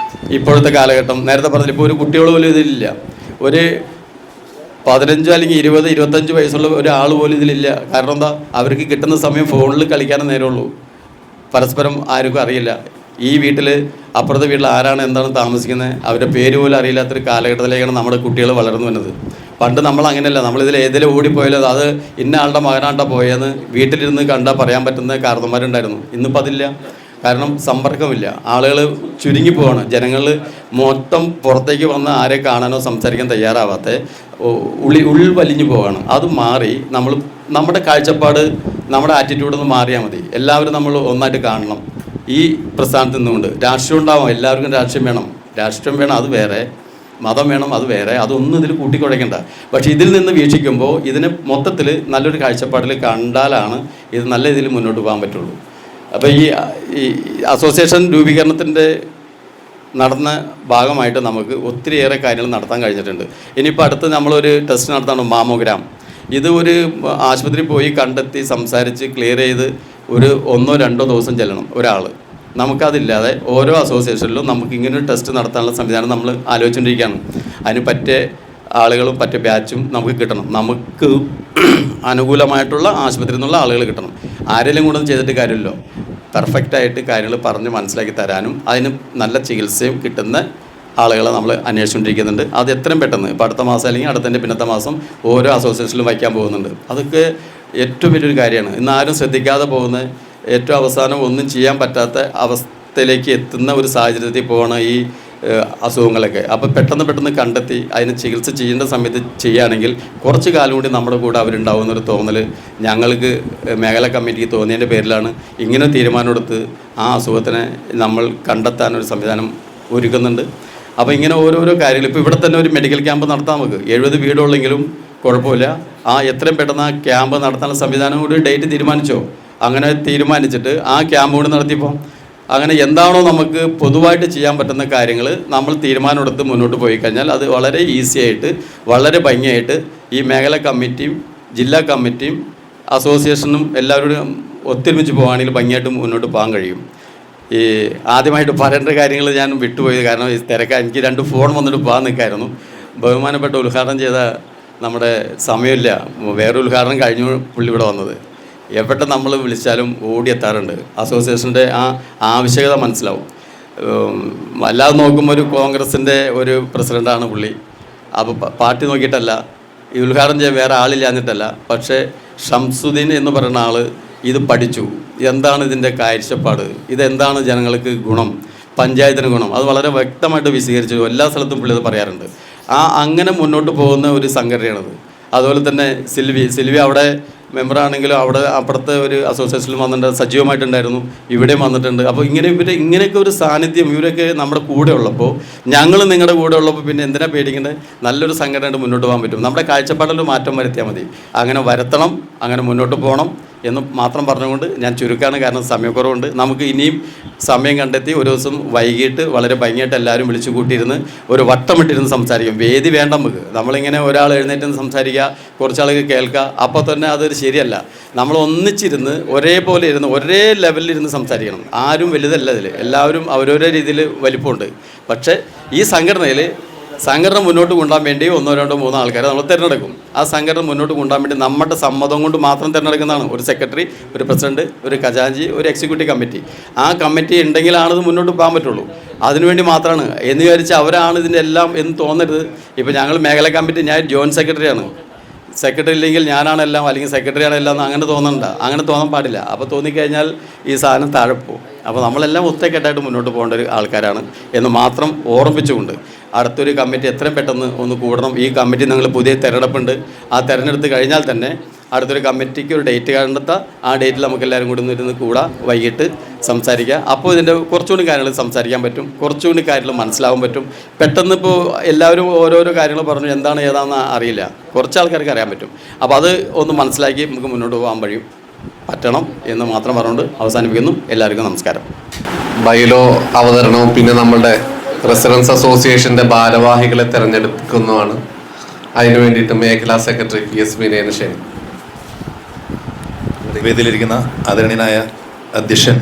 ഇപ്പോഴത്തെ കാലഘട്ടം. നേരത്തെ പറഞ്ഞില്ല, ഇപ്പോൾ ഒരു കുട്ടികൾ പോലും ഇതിലില്ല. ഒരു 15 അല്ലെങ്കിൽ 20, 25 വയസ്സുള്ള ഒരാൾ പോലും ഇതിലില്ല. കാരണം എന്താ, അവർക്ക് കിട്ടുന്ന സമയം ഫോണിൽ കളിക്കാനേ നേരമുള്ളൂ. പരസ്പരം ആർക്കും അറിയില്ല. ഈ വീട്ടിൽ അപ്പുറത്തെ വീട്ടിൽ ആരാണ് എന്താണ് താമസിക്കുന്നത് അവരുടെ പേര് പോലും അറിയില്ലാത്തൊരു കാലഘട്ടത്തിലേക്കാണ് നമ്മുടെ കുട്ടികൾ വളർന്നു വരുന്നത്. പണ്ട് നമ്മൾ അങ്ങനെയല്ല. നമ്മളിതിൽ ഏതിലും ഓടിപ്പോയാലും അത് ഇന്ന ആളുടെ മകനാണ്ടാ പോയെന്ന് വീട്ടിലിരുന്ന് കണ്ടാൽ പറയാൻ പറ്റുന്ന കാരണന്മാരുണ്ടായിരുന്നു. ഇന്നിപ്പോൾ അതില്ല. കാരണം സമ്പർക്കമില്ല. ആളുകൾ ചുരുങ്ങിപ്പോവാണ്. ജനങ്ങൾ മൊത്തം പുറത്തേക്ക് വന്ന് ആരെ കാണാനോ സംസാരിക്കാൻ തയ്യാറാവാത്ത ഉൾവലിഞ്ഞു പോവാണ്. അത് മാറി നമ്മുടെ കാഴ്ചപ്പാട്, നമ്മുടെ ആറ്റിറ്റ്യൂഡൊന്ന് മാറിയാൽ മതി. എല്ലാവരും നമ്മൾ ഒന്നായിട്ട് കാണണം. ഈ പ്രസ്ഥാനത്ത് നിന്നുകൊണ്ട് രാഷ്ട്രീയം ഉണ്ടാവാം, എല്ലാവർക്കും രാഷ്ട്രീയം വേണം, അത് വേറെ. മതം വേണം, അത് വേറെ. അതൊന്നും ഇതിൽ കൂട്ടിക്കുഴയ്ക്കണ്ട. പക്ഷേ ഇതിൽ നിന്ന് വീക്ഷിക്കുമ്പോൾ ഇതിനെ മൊത്തത്തിൽ നല്ലൊരു കാഴ്ചപ്പാടിൽ കണ്ടാലാണ് ഇത് നല്ല രീതിയിൽ മുന്നോട്ട് പോകാൻ പറ്റുള്ളൂ. അപ്പോൾ ഈ അസോസിയേഷൻ രൂപീകരണത്തിൻ്റെ നടന്ന ഭാഗമായിട്ട് നമുക്ക് ഒത്തിരിയേറെ കാര്യങ്ങൾ നടത്താൻ കഴിഞ്ഞിട്ടുണ്ട്. ഇനിയിപ്പോൾ അടുത്ത് നമ്മളൊരു ടെസ്റ്റ് നടത്താണ്, മാമോഗ്രാം. ഇത് ഒരു ആശുപത്രി പോയി കണ്ടെത്തി സംസാരിച്ച് ക്ലിയർ ചെയ്ത് ഒരു 1-2 ദിവസം ചെല്ലണം ഒരാൾ. നമുക്കതില്ലാതെ ഓരോ അസോസിയേഷനിലും നമുക്ക് ഇങ്ങനൊരു ടെസ്റ്റ് നടത്താനുള്ള സംവിധാനം നമ്മൾ ആലോചിച്ചുകൊണ്ടിരിക്കുകയാണ്. അതിന് പറ്റിയ ആളുകളും പറ്റിയ ബാച്ചും നമുക്ക് കിട്ടണം. നമുക്ക് അനുകൂലമായിട്ടുള്ള ആശുപത്രിയിൽ നിന്നുള്ള ആളുകൾ കിട്ടണം. ആരെങ്കിലും കൂടെ ചെയ്തിട്ട് കാര്യമില്ലല്ലോ. പെർഫെക്റ്റായിട്ട് കാര്യങ്ങൾ പറഞ്ഞ് മനസ്സിലാക്കി തരാനും അതിന് നല്ല ചികിത്സയും കിട്ടുന്ന ആളുകളെ നമ്മൾ അന്വേഷിച്ചുകൊണ്ടിരിക്കുന്നുണ്ട്. അത് എത്രയും പെട്ടെന്ന് ഇപ്പോൾ അടുത്ത മാസം അല്ലെങ്കിൽ അടുത്തതിൻ്റെ പിന്നത്തെ മാസം ഓരോ അസോസിയേഷനിലും വയ്ക്കാൻ പോകുന്നുണ്ട്. അതൊക്കെ ഏറ്റവും വലിയൊരു കാര്യമാണ്. ഇന്ന് ആരും ശ്രദ്ധിക്കാതെ പോകുന്ന, ഏറ്റവും അവസാനം ഒന്നും ചെയ്യാൻ പറ്റാത്ത അവസ്ഥയിലേക്ക് എത്തുന്ന ഒരു സാഹചര്യത്തിൽ പോകണ ഈ അസുഖങ്ങളൊക്കെ. അപ്പോൾ പെട്ടെന്ന് കണ്ടെത്തി അതിന് ചികിത്സ ചെയ്യേണ്ട സമയത്ത് ചെയ്യുകയാണെങ്കിൽ കുറച്ച് കാലം കൂടി നമ്മുടെ കൂടെ അവരുണ്ടാവുന്നൊരു തോന്നൽ ഞങ്ങൾക്ക് മേഖലാ കമ്മിറ്റിക്ക് തോന്നിയതിൻ്റെ പേരിലാണ് ഇങ്ങനെ തീരുമാനമെടുത്ത് ആ അസുഖത്തിനെ നമ്മൾ കണ്ടെത്താനൊരു സംവിധാനം ഒരുക്കുന്നുണ്ട്. അപ്പോൾ ഇങ്ങനെ ഓരോരോ കാര്യങ്ങൾ ഇപ്പോൾ ഇവിടെ തന്നെ ഒരു മെഡിക്കൽ ക്യാമ്പ് നടത്താൻ നമുക്ക് 70 വീടുള്ളെങ്കിലും കുഴപ്പമില്ല. എത്രയും പെട്ടെന്ന് ആ ക്യാമ്പ് നടത്താനുള്ള സംവിധാനം കൂടി ഡേറ്റ് തീരുമാനിച്ചോ? അങ്ങനെ തീരുമാനിച്ചിട്ട് ആ ക്യാമ്പ് കൂടി നടത്തിയപ്പോൾ അങ്ങനെ എന്താണോ നമുക്ക് പൊതുവായിട്ട് ചെയ്യാൻ പറ്റുന്ന കാര്യങ്ങൾ നമ്മൾ തീരുമാനമെടുത്ത് മുന്നോട്ട് പോയി കഴിഞ്ഞാൽ അത് വളരെ ഈസി ആയിട്ട് വളരെ ഭംഗിയായിട്ട് ഈ മേഖലാ കമ്മിറ്റിയും ജില്ലാ കമ്മിറ്റിയും അസോസിയേഷനും എല്ലാവരോടും ഒത്തൊരുമിച്ച് പോകുകയാണെങ്കിൽ ഭംഗിയായിട്ട് മുന്നോട്ട് പോകാൻ കഴിയും. ഈ ആദ്യമായിട്ട് പറയേണ്ട കാര്യങ്ങൾ ഞാൻ വിട്ടുപോയത് കാരണം ഈ തിരക്കാൻ എനിക്ക് 2 ഫോൺ വന്നിട്ട് പോകാൻ നിൽക്കായിരുന്നു. ബഹുമാനപ്പെട്ട ഉദ്ഘാടനം ചെയ്ത നമ്മുടെ സമയമില്ല, വേറെ ഉദ്ഘാടനം കഴിഞ്ഞു പുള്ളി ഇവിടെ വന്നത്. എവിടെ നമ്മൾ വിളിച്ചാലും ഓടിയെത്താറുണ്ട്. അസോസിയേഷൻ്റെ ആ ആവശ്യകത മനസ്സിലാവും. അല്ലാതെ നോക്കുമ്പോൾ ഒരു കോൺഗ്രസിൻ്റെ ഒരു പ്രസിഡൻ്റാണ് പുള്ളി. അപ്പോൾ പാർട്ടി നോക്കിയിട്ടല്ല, ഈ ഉദ്ഘാടനം ചെയ്യാൻ വേറെ ആളില്ലാഞ്ഞിട്ടല്ല. പക്ഷേ ഷംസുദ്ദീൻ എന്ന് പറയുന്ന ആൾ ഇത് പഠിച്ചു. എന്താണ് ഇതിൻ്റെ കാഴ്ചപ്പാട്, ഇതെന്താണ് ജനങ്ങൾക്ക് ഗുണം, പഞ്ചായത്തിന് ഗുണം, അത് വളരെ വ്യക്തമായിട്ട് വിശദീകരിച്ചു. എല്ലാ സ്ഥലത്തും പുള്ളി അത് പറയാറുണ്ട്. അങ്ങനെ മുന്നോട്ട് പോകുന്ന ഒരു സംഘടനയാണത്. അതുപോലെ തന്നെ സിൽവി അവിടെ മെമ്പറാണെങ്കിലും അവിടെ അപ്പുറത്തെ ഒരു അസോസിയേഷനിൽ വന്നിട്ടുണ്ട്, സജീവമായിട്ടുണ്ടായിരുന്നു, ഇവിടെയും വന്നിട്ടുണ്ട്. അപ്പോൾ ഇങ്ങനെയൊക്കെ ഒരു സാന്നിധ്യം ഇവരൊക്കെ നമ്മുടെ കൂടെ ഉള്ളപ്പോൾ, ഞങ്ങൾ നിങ്ങളുടെ കൂടെ ഉള്ളപ്പോൾ പിന്നെ എന്തിനാ പേടിക്കേണ്ടത്? നല്ലൊരു സംഘടനയായിട്ട് മുന്നോട്ട് പോകാൻ പറ്റും. നമ്മുടെ കാഴ്ചപ്പാടിൽ മാറ്റം വരുത്തിയാൽ മതി. അങ്ങനെ വരുത്തണം, അങ്ങനെ മുന്നോട്ട് പോകണം എന്ന് മാത്രം പറഞ്ഞുകൊണ്ട് ഞാൻ ചുരുക്കാണ്. കാരണം സമയക്കുറവുണ്ട്. നമുക്ക് ഇനിയും സമയം കണ്ടെത്തി ഒരു ദിവസം വൈകിട്ട് വളരെ ഭംഗിയായിട്ട് എല്ലാവരും വിളിച്ചു കൂട്ടിയിരുന്ന് ഒരു വട്ടമിട്ടിരുന്ന് സംസാരിക്കും. വേദി വേണ്ട നമുക്ക്. നമ്മളിങ്ങനെ ഒരാൾ എഴുന്നേറ്റ് സംസാരിക്കുക, കുറച്ചാൾക്ക് കേൾക്കുക, അപ്പോൾ തന്നെ അതൊരു ശരിയല്ല. നമ്മൾ ഒന്നിച്ചിരുന്ന് ഒരേപോലെ ഇരുന്ന് ഒരേ ലെവലിലിരുന്ന് സംസാരിക്കണം. ആരും വലുതല്ല ഇതിൽ, എല്ലാവരും അവരവരുടെ രീതിയിൽ വലിപ്പമുണ്ട്. പക്ഷേ ഈ സംഘടന മുന്നോട്ട് കൊണ്ടുപോകാൻ വേണ്ടി 1, 2, 3 ആൾക്കാരെ നമ്മൾ തിരഞ്ഞെടുക്കും. ആ സംഘടന മുന്നോട്ട് കൊണ്ടുപോകാൻ വേണ്ടി നമ്മുടെ സമ്മതം കൊണ്ട് മാത്രം തിരഞ്ഞെടുക്കുന്നതാണ്. ഒരു സെക്രട്ടറി, ഒരു പ്രസിഡന്റ്, ഒരു ഖജാൻജി, ഒരു എക്സിക്യൂട്ടീവ് കമ്മിറ്റി. ആ കമ്മിറ്റി ഉണ്ടെങ്കിലാണ് ഇത് മുന്നോട്ട് പോകാൻ പറ്റുള്ളൂ. അതിനുവേണ്ടി മാത്രമാണ് എന്ന് വിചാരിച്ച് അവരാണ് ഇതിൻ്റെ എല്ലാം എന്ന് തോന്നരുത്. ഇപ്പോൾ ഞങ്ങൾ മേഖലാ കമ്മിറ്റി, ഞാൻ ജോയിൻറ്റ് സെക്രട്ടറിയാണ്. സെക്രട്ടറി ഇല്ലെങ്കിൽ ഞാനാണ് എല്ലാം, അല്ലെങ്കിൽ സെക്രട്ടറിയാണ് എല്ലാം എന്ന് അങ്ങനെ തോന്നണ്ട. അങ്ങനെ തോന്നാൻ പാടില്ല. അപ്പോൾ തോന്നിക്കഴിഞ്ഞാൽ ഈ സാധനം താഴെ പോകും. അപ്പോൾ നമ്മളെല്ലാം ഒറ്റക്കെട്ടായിട്ട് മുന്നോട്ട് പോകേണ്ട ഒരു ആൾക്കാരാണ് എന്ന് മാത്രം ഓർമ്മിച്ചുകൊണ്ട് അടുത്തൊരു കമ്മിറ്റി എത്രയും പെട്ടെന്ന് ഒന്ന് കൂടണം. ഈ കമ്മിറ്റി നിങ്ങൾ പുതിയ തിരഞ്ഞെടുപ്പുണ്ട്. ആ തിരഞ്ഞെടുത്ത് കഴിഞ്ഞാൽ തന്നെ അടുത്തൊരു കമ്മിറ്റിക്ക് ഒരു ഡേറ്റ് കണ്ടെത്താം. ആ ഡേറ്റിൽ നമുക്ക് എല്ലാവരും കൂടി ഇരുന്ന് കൂടാ, വൈകിട്ട് സംസാരിക്കുക. അപ്പോൾ ഇതിൻ്റെ കുറച്ചുകൂടി കാര്യങ്ങൾ സംസാരിക്കാൻ പറ്റും, കുറച്ചുകൂടി കാര്യങ്ങൾ മനസ്സിലാവാൻ പറ്റും. പെട്ടെന്ന് ഇപ്പോൾ എല്ലാവരും ഓരോരോ കാര്യങ്ങൾ പറഞ്ഞു എന്താണ് ഏതാണെന്ന് അറിയില്ല, കുറച്ച് ആൾക്കാർക്ക് അറിയാൻ പറ്റും. അപ്പോൾ അത് ഒന്ന് മനസ്സിലാക്കി നമുക്ക് മുന്നോട്ട് പോകാൻ പറ്റണം എന്ന് മാത്രം പറഞ്ഞുകൊണ്ട് അവസാനിപ്പിക്കുന്നു. എല്ലാവർക്കും നമസ്കാരം. ബൈലോ അവതരണവും പിന്നെ നമ്മളുടെ റെസിഡൻസ് അസോസിയേഷൻ്റെ ഭാരവാഹികളെ തിരഞ്ഞെടുക്കുന്നതാണ്. അതിനു വേണ്ടിയിട്ട് മേഖലാ സെക്രട്ടറി PS വിനയന് ക്ഷണിക്കും. വേദിയിലിരിക്കുന്ന ആദരണീയനായ അധ്യക്ഷൻ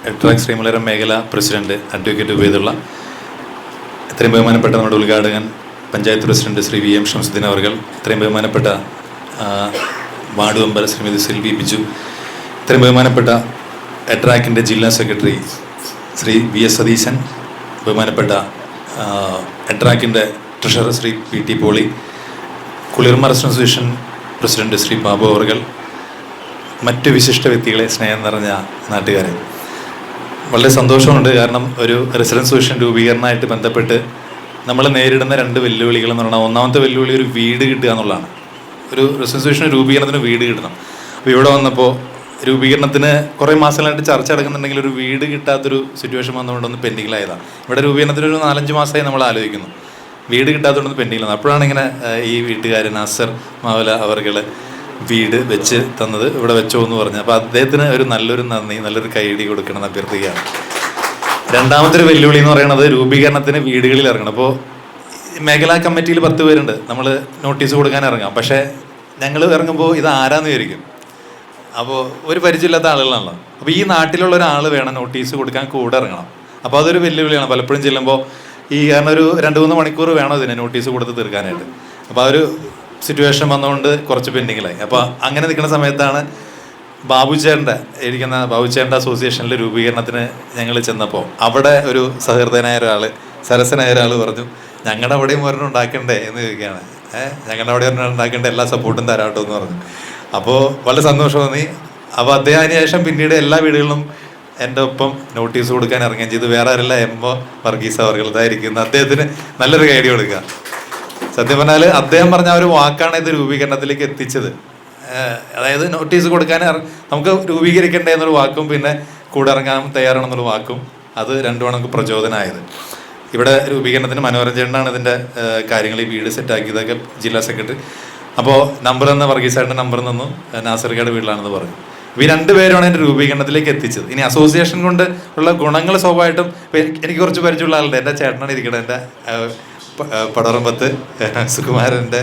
എട്രാക് ശ്രീമലരം മേഖല പ്രസിഡന്റ് അഡ്വക്കേറ്റ് ഉബൈദുള്ള, ഇത്രയും ബഹുമാനപ്പെട്ട നമ്മുടെ ഉദ്ഘാടകൻ panchayat president Shri V M Shamsuddeen അവർകൾ, ഇത്രയും ബഹുമാനപ്പെട്ട വാർഡ് മെമ്പർ ശ്രീമതി സെൽവി ബിജു, ഇത്രയും ബഹുമാനപ്പെട്ട എട്രാക്കിൻ്റെ ജില്ലാ secretary Shri V S Satheesan, ബഹുമാനപ്പെട്ട എട്രാക്കിൻ്റെ treasurer Shri P T Poly, Kulirma association president Shri Babu അവർകൾ, മറ്റ് വിശിഷ്ട വ്യക്തികളെ, സ്നേഹം നിറഞ്ഞ നാട്ടുകാരെ, വളരെ സന്തോഷമുണ്ട്. കാരണം ഒരു റെസിഡൻസ് സൊല്യൂഷൻ രൂപീകരണമായിട്ട് ബന്ധപ്പെട്ട് നമ്മൾ നേരിടുന്ന 2 വെല്ലുവിളികൾ എന്ന് പറഞ്ഞാൽ, ഒന്നാമത്തെ വെല്ലുവിളി ഒരു വീട് കിട്ടുക എന്നുള്ളതാണ്. ഒരു റെസിഡൻസ് സൊല്യൂഷൻ രൂപീകരണത്തിന് വീട് കിട്ടണം. അപ്പോൾ ഇവിടെ വന്നപ്പോൾ രൂപീകരണത്തിന് കുറേ മാസങ്ങളായിട്ട് ചർച്ച നടക്കുന്നുണ്ടെങ്കിൽ ഒരു വീട് കിട്ടാത്തൊരു സിറ്റുവേഷൻ വന്നുകൊണ്ടൊന്ന് പെൻഡിങ്ങിലായതാണ്. ഇവിടെ രൂപീകരണത്തിന് ഒരു 4-5 മാസമായി നമ്മൾ ആലോചിക്കുന്നു, വീട് കിട്ടാത്തതുകൊണ്ടൊന്ന് പെൻഡിങ്ങിലാണ്. അപ്പോഴാണ് ഇങ്ങനെ ഈ വീട്ടുകാരൻ നാസർ മാവല അവർകൾ വീട് വെച്ച് തന്നത്, ഇവിടെ വെച്ചോ എന്ന് പറഞ്ഞു. അപ്പോൾ അദ്ദേഹത്തിന് ഒരു നല്ലൊരു നന്ദി, നല്ലൊരു കൈയടി കൊടുക്കണം എന്ന് അഭ്യർത്ഥിക്കുകയാണ്. രണ്ടാമത്തെ ഒരു വെല്ലുവിളി എന്ന് പറയുന്നത് രൂപീകരണത്തിന് വീടുകളിൽ ഇറങ്ങണം. അപ്പോൾ മേഖലാ കമ്മിറ്റിയിൽ 10 പേരുണ്ട്, നമ്മൾ നോട്ടീസ് കൊടുക്കാൻ ഇറങ്ങാം. പക്ഷേ ഞങ്ങൾ ഇറങ്ങുമ്പോൾ ഇത് ആരാന്ന് വിചാരിക്കും. അപ്പോൾ ഒരു പരിചയമില്ലാത്ത ആളുകളാണല്ലോ. അപ്പോൾ ഈ നാട്ടിലുള്ള ഒരാൾ വേണം നോട്ടീസ് കൊടുക്കാൻ കൂടെ ഇറങ്ങണം. അപ്പോൾ അതൊരു വെല്ലുവിളിയാണ്. പലപ്പോഴും ചെല്ലുമ്പോൾ കാരണം ഒരു 2-3 മണിക്കൂർ വേണം ഇതിനെ നോട്ടീസ് കൊടുത്ത് തീർക്കാനായിട്ട്. അപ്പോൾ ആ ഒരു സിറ്റുവേഷൻ വന്നുകൊണ്ട് കുറച്ച് പെൻഡിങ്ങിലായി. അപ്പോൾ അങ്ങനെ നിൽക്കുന്ന സമയത്താണ് ബാബുച്ചേട്ടൻ്റെ അസോസിയേഷനിലെ രൂപീകരണത്തിന് ഞങ്ങൾ ചെന്നപ്പോൾ അവിടെ ഒരു സഹൃദയനായ ഒരാൾ, സരസനായ ഒരാൾ പറഞ്ഞു, ഞങ്ങളുടെ അവിടെയും ഒരെണ്ണം ഉണ്ടാക്കണ്ടേ എന്ന് ചോദിക്കുകയാണ്. ഞങ്ങളുടെ അവിടെ ഒരെണ്ണം ഉണ്ടാക്കേണ്ട എല്ലാ സപ്പോർട്ടും തരാട്ടോ എന്ന് പറഞ്ഞു. അപ്പോൾ വളരെ സന്തോഷം തോന്നി. അപ്പോൾ അദ്ദേഹം അതിന് ശേഷം പിന്നീട് എല്ലാ വീടുകളിലും എൻ്റെ ഒപ്പം നോട്ടീസ് കൊടുക്കാൻ ഇറങ്ങുകയും ചെയ്തു. വേറെ ആരല്ല, എം.ഒ. വർഗീസ് അവർകളതായിരിക്കുന്നു. അദ്ദേഹത്തിന് നല്ലൊരു കൈഡി കൊടുക്കുക. സത്യം പറഞ്ഞാൽ അദ്ദേഹം പറഞ്ഞ ഒരു വാക്കാണ് ഇത് രൂപീകരണത്തിലേക്ക് എത്തിച്ചത്. അതായത് നോട്ടീസ് കൊടുക്കാൻ നമുക്ക് രൂപീകരിക്കണ്ടേ എന്നൊരു വാക്കും പിന്നെ കൂടെ ഇറങ്ങാൻ തയ്യാറാണെന്നൊരു വാക്കും, അത് രണ്ടുമാണ് നമുക്ക് പ്രചോദനമായത്. ഇവിടെ രൂപീകരണത്തിന് മനോരഞ്ജനാണ് ഇതിൻ്റെ കാര്യങ്ങൾ, ഈ വീട് സെറ്റാക്കിയതൊക്കെ ജില്ലാ സെക്രട്ടറി. അപ്പോൾ നമ്പർ തന്ന വർഗീസായിട്ട് നമ്പർ തന്നു, നാസർഗയുടെ വീട്ടിലാണെന്ന് പറഞ്ഞു. ഈ 2 പേരാണ് എൻ്റെ രൂപീകരണത്തിലേക്ക് എത്തിച്ചത്. ഇനി അസോസിയേഷൻ കൊണ്ട് ഉള്ള ഗുണങ്ങൾ സ്വാഭാവികമായിട്ടും എനിക്ക് കുറച്ച് പരിചയമുള്ള ആളുണ്ട്. എൻ്റെ ചേട്ടനാണ് ഇരിക്കുന്നത്, എൻ്റെ പടറമ്പത്ത് സുകുമാരൻ്റെ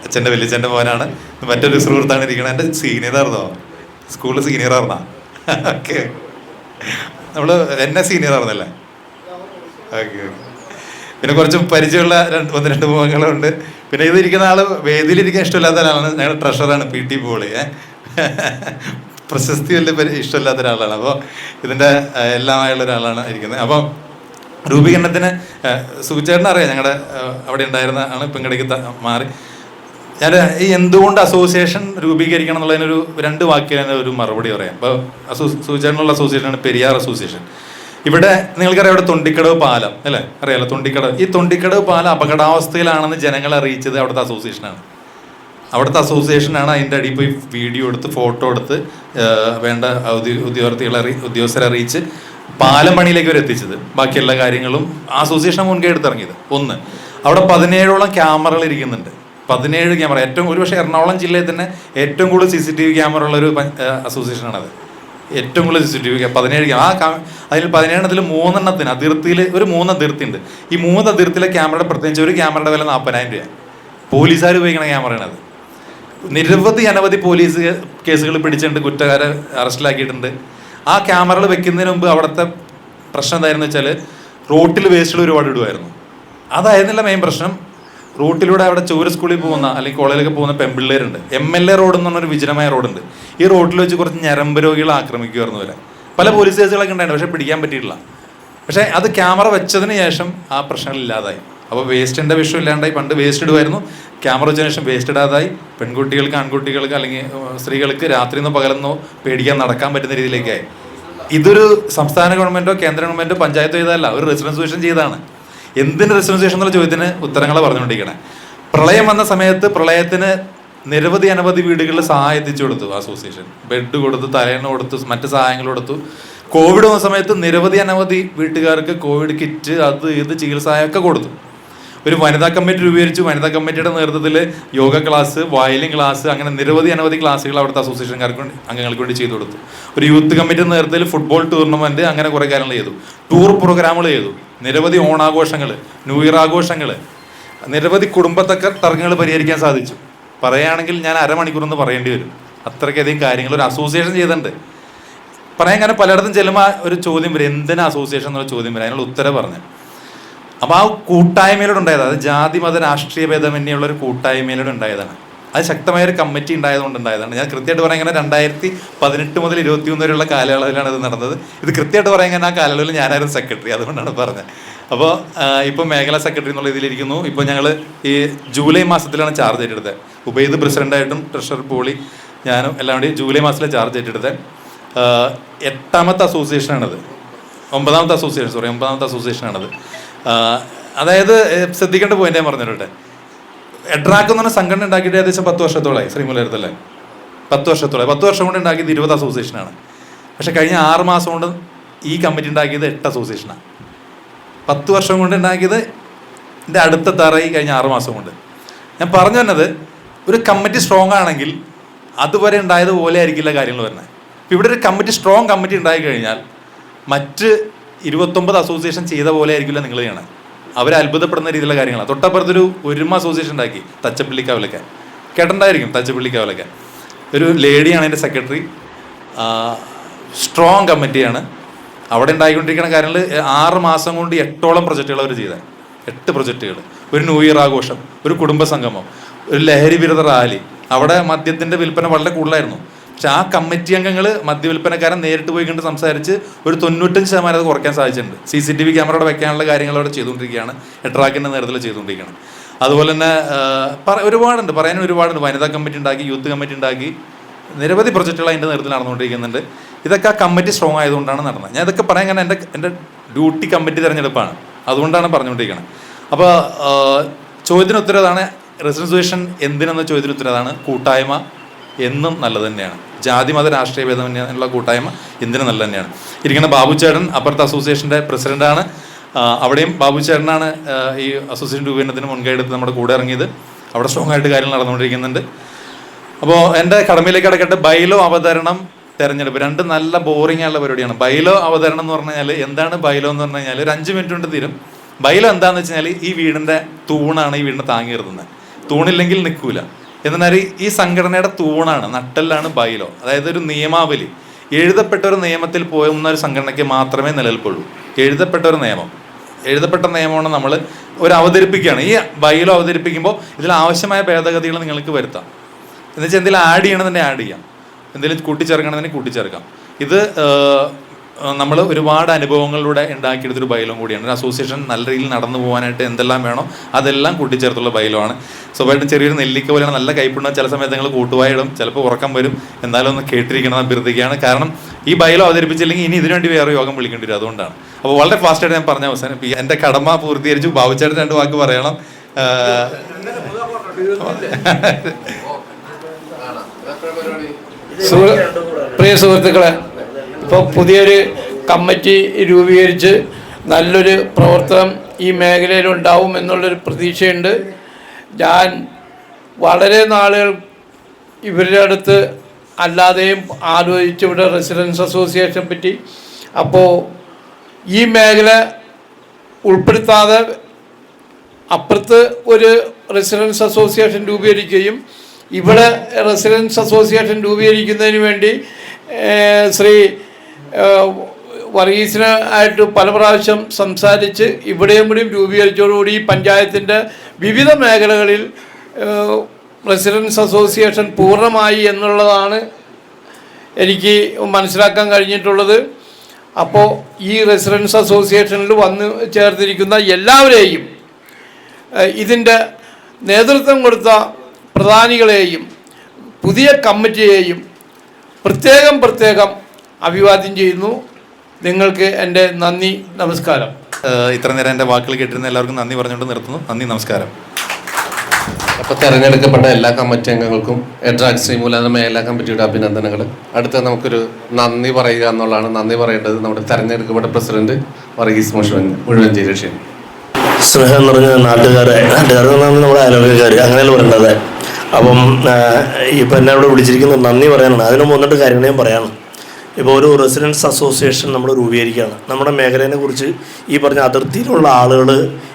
അച്ഛൻ്റെ വലിയച്ഛൻ്റെ മോനാണ്. മറ്റൊരു സുഹൃത്താണ് ഇരിക്കുന്നത്, എൻ്റെ സീനിയറായിരുന്നോ, സ്കൂളിൽ സീനിയറായിരുന്നാ? ഓക്കെ, നമ്മൾ എന്നെ സീനിയറായിരുന്നല്ലേ? Okay okay. പിന്നെ കുറച്ച് പരിചയമുള്ള 1-2 മുഖങ്ങളുണ്ട്. പിന്നെ ഇതിരിക്കുന്ന ആൾ വേദിയിലിരിക്കാൻ ഇഷ്ടമില്ലാത്ത ഒരാളാണ്, ഞങ്ങളുടെ ട്രഷറാണ് പി ടി പോളി. പ്രശസ്തി വലിയ ഇഷ്ടമില്ലാത്ത ഒരാളാണ്. അപ്പോൾ ഇതിൻ്റെ എല്ലാമായുള്ള ഒരാളാണ് ഇരിക്കുന്നത്. അപ്പം രൂപീകരണത്തിന് സുചേട്ടനെ അറിയാം, ഞങ്ങളുടെ അവിടെ ഉണ്ടായിരുന്ന ആണ്, ഇപ്പം ഇങ്ങടേക്ക് മാറി. ഞാൻ ഈ എന്തുകൊണ്ട് അസോസിയേഷൻ രൂപീകരിക്കണം എന്നുള്ളതിനൊരു 2 വാക്കിൽ ഒരു മറുപടി പറയാം. ഇപ്പോൾ സുചേട്ടനുള്ള അസോസിയേഷനാണ് പെരിയാർ അസോസിയേഷൻ. ഇവിടെ നിങ്ങൾക്കറിയാം, ഇവിടെ തൊണ്ടിക്കടവ് പാലം അല്ലേ, അറിയാലോ തൊണ്ടിക്കടവ്. ഈ തൊണ്ടിക്കടവ് പാലം അപകടാവസ്ഥയിലാണെന്ന് ജനങ്ങളെ അറിയിച്ചത് അവിടുത്തെ അസോസിയേഷനാണ്. അവിടുത്തെ അസോസിയേഷനാണ് അതിൻ്റെ അടിയിൽ പോയി വീഡിയോ എടുത്ത് ഫോട്ടോ എടുത്ത് വേണ്ട ഉദ്യോഗസ്ഥരെ അറിയിച്ച് പാലം പണിയിലേക്ക് വരെ എത്തിച്ചത്. ബാക്കി എല്ലാ കാര്യങ്ങളും അസോസിയേഷൻ മുൻകൈ എടുത്തിറങ്ങിയത്. 1, അവിടെ 17ഓളം ക്യാമറകൾ ഇരിക്കുന്നുണ്ട്. 17 ക്യാമറ, ഏറ്റവും ഒരുപക്ഷെ എറണാകുളം ജില്ലയിൽ തന്നെ ഏറ്റവും കൂടുതൽ CCTV ക്യാമറ ഉള്ളൊരു അസോസിയേഷനാണത്. ഏറ്റവും കൂടുതൽ CCTV 17. അതിൽ 17 3 അതിർത്തിയിൽ ഒരു 3 അതിർത്തി ഉണ്ട്. ഈ 3 അതിർത്തിയിലെ ക്യാമറയുടെ പ്രത്യേകിച്ച് ഒരു ക്യാമറയുടെ വില 40,000 രൂപ. പോലീസുകാർ ഉപയോഗിക്കുന്ന ക്യാമറയാണ് അത്. അനവധി പോലീസ് കേസുകൾ പിടിച്ചിട്ടുണ്ട്, കുറ്റക്കാരെ അറസ്റ്റിലാക്കിയിട്ടുണ്ട്. ആ ക്യാമറകൾ വെക്കുന്നതിന് മുമ്പ് അവിടുത്തെ പ്രശ്നം എന്തായിരുന്നു വെച്ചാൽ റോട്ടിൽ വേസ്റ്റുകൾ ഒരുപാട് ഇടുമായിരുന്നു. അതായിരുന്നില്ല മെയിൻ പ്രശ്നം. റൂട്ടിലൂടെ അവിടെ ചൂര സ്കൂളിൽ പോകുന്ന അല്ലെങ്കിൽ കോളേജിലൊക്കെ പോകുന്ന പെൺപിള്ളേരുണ്ട്. MLA റോഡ് എന്ന് പറഞ്ഞൊരു വിജനമായ റോഡുണ്ട്. ഈ റോഡിൽ വെച്ച് കുറച്ച് ഞരമ്പ് രോഗികളെ ആക്രമിക്കുമായിരുന്നു വരെ. പല പോലീസ് കേസുകളൊക്കെ ഉണ്ടായിരുന്നു, പക്ഷെ പിടിക്കാൻ പറ്റിയിട്ടില്ല. പക്ഷേ അത് ക്യാമറ വെച്ചതിന് ശേഷം ആ പ്രശ്നങ്ങൾ ഇല്ലാതായി. അപ്പോൾ വേസ്റ്റിൻ്റെ വിഷയം ഇല്ലാണ്ടായി. പണ്ട് വേസ്റ്റ് ഇടുമായിരുന്നു, ക്യാമറ വെച്ചതിന് ശേഷം വേസ്റ്റ് ഇടാതായി. പെൺകുട്ടികൾക്ക്, ആൺകുട്ടികൾക്ക് അല്ലെങ്കിൽ സ്ത്രീകൾക്ക് രാത്രിയെന്നോ പകലെന്നോ പേടിക്കാൻ നടക്കാൻ പറ്റുന്ന രീതിയിലേക്കായി. ഇതൊരു സംസ്ഥാന ഗവൺമെൻറ്റോ കേന്ദ്ര ഗവൺമെൻറ്റോ പഞ്ചായത്തോ ചെയ്തതല്ല, ഒരു റെസിഡൻസ് സൊല്യൂഷൻ ചെയ്തതാണ്. എന്തിന് റെസിഡൻസ് സൊല്യൂഷൻ എന്നുള്ള ചോദ്യത്തിന് ഉത്തരങ്ങളെ പറഞ്ഞുകൊണ്ടിരിക്കണേ. പ്രളയം വന്ന സമയത്ത് പ്രളയത്തിന് അനവധി വീടുകളിൽ സഹായം എത്തിച്ചു കൊടുത്തു അസോസിയേഷൻ. ബെഡ് കൊടുത്തു, തലേണ്ണ കൊടുത്തു, മറ്റ് സഹായങ്ങൾ കൊടുത്തു. കോവിഡ് വന്ന സമയത്ത് അനവധി വീട്ടുകാർക്ക് കോവിഡ് കിറ്റ്, അത് ഇത് ചികിത്സയൊക്കെ കൊടുത്തു. ഒരു വനിതാ കമ്മിറ്റി രൂപീകരിച്ചു. വനിതാ കമ്മിറ്റിയുടെ നേതൃത്വത്തിൽ യോഗ ക്ലാസ്, വയലിൻ ക്ലാസ്, അങ്ങനെ അനവധി ക്ലാസ്സുകൾ അവിടുത്തെ അസോസിയേഷൻകാർക്ക് അംഗങ്ങൾക്ക് വേണ്ടി ചെയ്തു കൊടുത്തു. ഒരു യൂത്ത് കമ്മിറ്റിയുടെ നേതൃത്വത്തിൽ ഫുട്ബോൾ ടൂർണമെൻറ്റ്, അങ്ങനെ കുറേ കാര്യങ്ങൾ ചെയ്തു. ടൂർ പ്രോഗ്രാമുകൾ ചെയ്തു. നിരവധി ഓണാഘോഷങ്ങൾ, ന്യൂ ഇയർ ആഘോഷങ്ങൾ, നിരവധി കുടുംബത്തൊക്കെ തർക്കങ്ങൾ പരിഹരിക്കാൻ സാധിച്ചു. പറയുകയാണെങ്കിൽ ഞാൻ അരമണിക്കൂറൊന്ന് പറയേണ്ടി വരും. അത്രയ്ക്കധികം കാര്യങ്ങൾ ഒരു അസോസിയേഷൻ ചെയ്തിട്ടുണ്ട്. പറയാൻ കാരണം പലയിടത്തും ചെല്ലുമ്പോൾ ഒരു ചോദ്യം വരും, എന്തിനാ അസോസിയേഷൻ എന്നുള്ള ചോദ്യം വരും. അതിനുള്ള ഉത്തരം പറഞ്ഞു. അപ്പോൾ ആ കൂട്ടായ്മയിലൂടെ ഉണ്ടായതാണ്, അത് ജാതി മത രാഷ്ട്രീയ ഭേദമന്യുള്ള ഒരു കൂട്ടായ്മയിലൂടെ ഉണ്ടായതാണ്. അത് ശക്തമായൊരു കമ്മിറ്റി ഉണ്ടായതുകൊണ്ട് ഉണ്ടായതാണ്. ഞാൻ കൃത്യമായിട്ട് പറയാൻ ഇങ്ങനെ 2018 മുതൽ 2021 വരെയുള്ള കാലയളവിലാണ് ഇത് നടന്നത്. ഇത് കൃത്യമായിട്ട് പറയാൻ ഇങ്ങനെ ആ കാലയളവിൽ ഞാനായിരുന്നു സെക്രട്ടറി, അതുകൊണ്ടാണ് പറഞ്ഞത്. അപ്പോൾ ഇപ്പോൾ മേഖലാ സെക്രട്ടറി എന്നുള്ള ഇതിലിരിക്കുന്നു. ഇപ്പോൾ ഞങ്ങൾ ഈ ജൂലൈ മാസത്തിലാണ് ചാർജ് ഏറ്റെടുത്തത്. ഉബൈദ് പ്രസിഡൻ്റായിട്ടും ട്രഷറർ പോളി ഞാനും എല്ലാം കൂടി ജൂലൈ മാസത്തിലെ ചാർജ് ഏറ്റെടുത്തത്. 8ാമത്തെ അസോസിയേഷനാണത്, 9ാമത്തെ അസോസിയേഷനാണത്. അതായത് ശ്രദ്ധിക്കേണ്ട പോയിന്റ് ഞാൻ പറഞ്ഞിട്ടെ, എഡ്രാക്ക് എന്ന് പറഞ്ഞ സംഘടന ഉണ്ടാക്കിയിട്ട് ഏകദേശം 10 വർഷത്തോളമായി. ശ്രീമുലയടുത്തല്ലേ 10 വർഷത്തോളമായി. 10 വർഷം കൊണ്ട് ഉണ്ടാക്കിയത് 20 അസോസിയേഷനാണ്. പക്ഷെ കഴിഞ്ഞ 6 മാസം കൊണ്ട് ഈ കമ്മിറ്റി ഉണ്ടാക്കിയത് 8 അസോസിയേഷനാണ്. 10 വർഷം കൊണ്ട് ഉണ്ടാക്കിയത് എൻ്റെ അടുത്ത തറയി കഴിഞ്ഞ 6 മാസം കൊണ്ട്. ഞാൻ പറഞ്ഞു തന്നത്, ഒരു കമ്മിറ്റി സ്ട്രോങ് ആണെങ്കിൽ അതുവരെ ഉണ്ടായതുപോലെ ആയിരിക്കില്ല കാര്യങ്ങൾ വരുന്നത്. ഇപ്പം ഇവിടെ ഒരു കമ്മിറ്റി സ്ട്രോങ് കമ്മിറ്റി ഉണ്ടായി കഴിഞ്ഞാൽ മറ്റ് 29 അസോസിയേഷൻ ചെയ്ത പോലെ ആയിരിക്കില്ല നിങ്ങൾ ചെയ്യണത്. അവർ അത്ഭുതപ്പെടുന്ന രീതിയിലുള്ള കാര്യങ്ങളാണ്. തൊട്ടപ്പുറത്തൊരു ഒരുമ അസോസിയേഷൻ ഉണ്ടാക്കി തച്ചപ്പള്ളിക്കാവിലൊക്കെ, കേട്ടിട്ടുണ്ടായിരിക്കും. തച്ചപ്പള്ളിക്കാവിലൊക്കെ ഒരു ലേഡിയാണ് എൻ്റെ സെക്രട്ടറി. സ്ട്രോങ് കമ്മിറ്റിയാണ്. അവിടെ ഉണ്ടായിക്കൊണ്ടിരിക്കുന്ന കാര്യങ്ങൾ 6 മാസം കൊണ്ട് 8ഓളം പ്രൊജക്റ്റുകൾ അവർ ചെയ്തത്. 8 പ്രൊജക്റ്റുകൾ, ഒരു ന്യൂ ഇയർ ആഘോഷം, ഒരു കുടുംബ സംഗമം, ഒരു ലഹരി വിരുദ്ധ റാലി. അവിടെ മദ്യത്തിൻ്റെ വിൽപ്പന വളരെ കൂടുതലായിരുന്നു. പക്ഷെ ആ കമ്മിറ്റി അംഗങ്ങൾ മദ്യവിൽപ്പനക്കാരൻ നേരിട്ട് പോയി കണ്ട് സംസാരിച്ച് ഒരു 95% അത് കുറയ്ക്കാൻ സാധിച്ചിട്ടുണ്ട്. CCTV ക്യാമറയുടെ വെക്കാനുള്ള കാര്യങ്ങൾ അവിടെ ചെയ്തുകൊണ്ടിരിക്കുകയാണ്. എട്രാക്കിൻ്റെ നേതൃത്വത്തിൽ ചെയ്തുകൊണ്ടിരിക്കുകയാണ്. അതുപോലെ തന്നെ ഒരുപാടുണ്ട്, പറയാനും ഒരുപാടുണ്ട്. വനിതാ കമ്മിറ്റി ഉണ്ടാക്കി, യൂത്ത് കമ്മിറ്റി ഉണ്ടാക്കി, നിരവധി പ്രൊജക്റ്റുകൾ അതിൻ്റെ നേതൃത്വത്തിൽ നടന്നുകൊണ്ടിരിക്കുന്നുണ്ട്. ഇതൊക്കെ ആ കമ്മിറ്റി സ്ട്രോങ് ആയതുകൊണ്ടാണ് നടന്നത്. ഞാൻ ഇതൊക്കെ പറയാൻ കാരണം എൻ്റെ ഡ്യൂട്ടി കമ്മിറ്റി തിരഞ്ഞെടുപ്പാണ്, അതുകൊണ്ടാണ് പറഞ്ഞുകൊണ്ടിരിക്കുന്നത്. അപ്പോൾ ചോദ്യത്തിന് ഉത്തരവാണ് റെസിഡൻസിയേഷൻ എന്തിനെന്ന ചോദ്യത്തിന് ഉത്തരവാണ് കൂട്ടായ്മ എന്നും നല്ലത് തന്നെയാണ്. ജാതി മത രാഷ്ട്രീയ ഭേദമന്യുള്ള കൂട്ടായ്മ എന്തിനും നല്ലത് തന്നെയാണ്. ഇരിക്കുന്ന ബാബു ചേട്ടൻ അപ്പുറത്തെ അസോസിയേഷൻ്റെ പ്രസിഡൻ്റാണ്. അവിടെയും ബാബു ചേട്ടനാണ് ഈ അസോസിയേഷൻ രൂപീകരണത്തിന് മുൻകൈ എടുത്ത് നമ്മുടെ കൂടെ ഇറങ്ങിയത്. അവിടെ സ്ട്രോങ് ആയിട്ട് കാര്യങ്ങൾ നടന്നുകൊണ്ടിരിക്കുന്നുണ്ട്. അപ്പോൾ എൻ്റെ കടമയിലേക്ക് കിടക്കട്ടെ. ബൈലോ അവതരണം, തെരഞ്ഞെടുപ്പ്, രണ്ട് നല്ല ബോറിംഗ് ആയുള്ള പരിപാടിയാണ്. ബൈലോ അവതരണം എന്ന് പറഞ്ഞു കഴിഞ്ഞാൽ, എന്താണ് ബൈലോ എന്ന് പറഞ്ഞു കഴിഞ്ഞാൽ ഒരു 5 മിനിറ്റ് കൊണ്ട് തീരും. ബൈലോ എന്താണെന്ന് വെച്ച് കഴിഞ്ഞാൽ, ഈ വീടിൻ്റെ തൂണാണ് ഈ വീടിനെ താങ്ങി നിർത്തുന്നത്. തൂണില്ലെങ്കിൽ നിൽക്കൂല. എന്നാൽ ഈ സംഘടനയുടെ തൂണാണ്, നട്ടെല്ലാണ് ബൈലോ. അതായത് ഒരു നിയമാവലി, എഴുതപ്പെട്ട ഒരു നിയമത്തിൽ പോകുന്ന ഒരു സംഘടനയ്ക്ക് മാത്രമേ നിലനിൽപ്പുള്ളൂ. എഴുതപ്പെട്ട ഒരു നിയമം, എഴുതപ്പെട്ട നിയമമാണ് നമ്മൾ അവതരിപ്പിക്കുകയാണ്. ഈ ബൈലോ അവതരിപ്പിക്കുമ്പോൾ ഇതിൽ ആവശ്യമായ ഭേദഗതികൾ നിങ്ങൾക്ക് വരുത്താം. എന്ന് വെച്ചാൽ എന്തെങ്കിലും ആഡ് ചെയ്യണമെന്നുണ്ടെങ്കിൽ ആഡ് ചെയ്യാം, എന്തെങ്കിലും കൂട്ടിച്ചേർക്കണമെന്നുണ്ടെങ്കിൽ കൂട്ടിച്ചേർക്കാം. ഇത് നമ്മൾ ഒരുപാട് അനുഭവങ്ങളിലൂടെ ഉണ്ടാക്കിയെടുത്തൊരു ബൈലോ കൂടിയാണ്. ഒരു അസോസിയേഷൻ നല്ല രീതിയിൽ നടന്നു പോകാനായിട്ട് എന്തെല്ലാം വേണോ അതെല്ലാം കൂട്ടിച്ചേർത്തുള്ള ബൈലോ ആണ്. സ്വാഭാവികമായിട്ടും ചെറിയൊരു നെല്ലിക്ക പോലെയാണ്, നല്ല കൈപ്പുണ്ണ. ചില സമയത്ത് നിങ്ങൾ കൂട്ടുവായിടും, ചിലപ്പോൾ ഉറക്കം വരും. എന്നാലും ഒന്ന് കേട്ടിരിക്കണം, അഭ്യർത്ഥിക്കുകയാണ്. കാരണം ഈ ബൈലോ അവതരിപ്പിച്ചില്ലെങ്കിൽ ഇനി ഇതിനുവേണ്ടി വേറെ യോഗം വിളിക്കേണ്ടി വരും. അതുകൊണ്ടാണ്. അപ്പോൾ വളരെ ഫാസ്റ്റായിട്ട് ഞാൻ പറഞ്ഞ അവസാനം എൻ്റെ കടമ പൂർത്തീകരിച്ചു. ബാബുച്ചേട്ടൻ 2 വാക്ക് പറയണം. പ്രിയ സുഹൃത്തുക്കളെ, ഇപ്പോൾ പുതിയൊരു കമ്മിറ്റി രൂപീകരിച്ച് നല്ലൊരു പ്രവർത്തനം ഈ മേഖലയിലുണ്ടാവും എന്നുള്ളൊരു പ്രതീക്ഷയുണ്ട്. ഞാൻ വളരെ നാളുകൾ ഇവരുടെ അടുത്ത് അല്ലാതെയും ആലോചിച്ച് ഇവിടെ റെസിഡൻസ് അസോസിയേഷൻ പറ്റി. അപ്പോൾ ഈ മേഖല ഉൾപ്പെടുത്താതെ അപ്പുറത്ത് ഒരു റെസിഡൻസ് അസോസിയേഷൻ രൂപീകരിക്കുകയും ഇവിടെ റെസിഡൻസ് അസോസിയേഷൻ രൂപീകരിക്കുന്നതിന് വേണ്ടി ശ്രീ വർഗീസിന് ആയിട്ട് പല പ്രാവശ്യം സംസാരിച്ച് ഇവിടെയും കൂടിയും രൂപീകരിച്ചതോടുകൂടി ഈ പഞ്ചായത്തിൻ്റെ വിവിധ മേഖലകളിൽ റെസിഡൻസ് അസോസിയേഷൻ പൂർണ്ണമായി എന്നുള്ളതാണ് എനിക്ക് മനസ്സിലാക്കാൻ കഴിഞ്ഞിട്ടുള്ളത്. അപ്പോൾ ഈ റെസിഡൻസ് അസോസിയേഷനിൽ വന്ന് ചേർത്തിരിക്കുന്ന എല്ലാവരെയും, ഇതിൻ്റെ നേതൃത്വം കൊടുത്ത പ്രധാനികളെയും പുതിയ കമ്മിറ്റിയെയും പ്രത്യേകം അഭിവാദ്യം ചെയ്യുന്നു. നിങ്ങൾക്ക് എൻ്റെ നന്ദി, നമസ്കാരം. ഇത്ര നേരം എൻ്റെ വാക്കുകൾ കേട്ടിരുന്ന എല്ലാവർക്കും നന്ദി പറഞ്ഞുകൊണ്ട് നിർത്തുന്നു. നന്ദി, നമസ്കാരം. അപ്പോൾ തെരഞ്ഞെടുക്കപ്പെട്ട എല്ലാ കമ്മിറ്റി അംഗങ്ങൾക്കും എഡ്രാക്ക് ശ്രീമൂലധന മേഖലാ കമ്മിറ്റിയുടെ അഭിനന്ദനങ്ങൾ. അടുത്ത നമുക്കൊരു നന്ദി പറയുക എന്നുള്ളതാണ്. നന്ദി പറയേണ്ടത് നമ്മുടെ തെരഞ്ഞെടുക്കപ്പെട്ട പ്രസിഡന്റ് വർഗീസ് മുഴുവഞ്ചേരി. സ്നേഹം നിറഞ്ഞ നാട്ടുകാരെ നമ്മുടെ ആരോഗ്യക്കാർ അങ്ങനെയല്ല പറയേണ്ടത്. അപ്പം ഇപ്പം എന്നെ ഇവിടെ വിളിച്ചിരിക്കുന്നത് നന്ദി പറയാനാണ്. അതിന് മുന്നിട്ട് കാര്യങ്ങൾ ഞാൻ പറയാണ്. ഇപ്പോൾ ഒരു റെസിഡൻസ് അസോസിയേഷൻ നമ്മൾ രൂപീകരിക്കുകയാണ്. നമ്മുടെ മേഖലയെ കുറിച്ച് ഈ പറഞ്ഞ അതിർത്തിയിലുള്ള ആളുകൾ,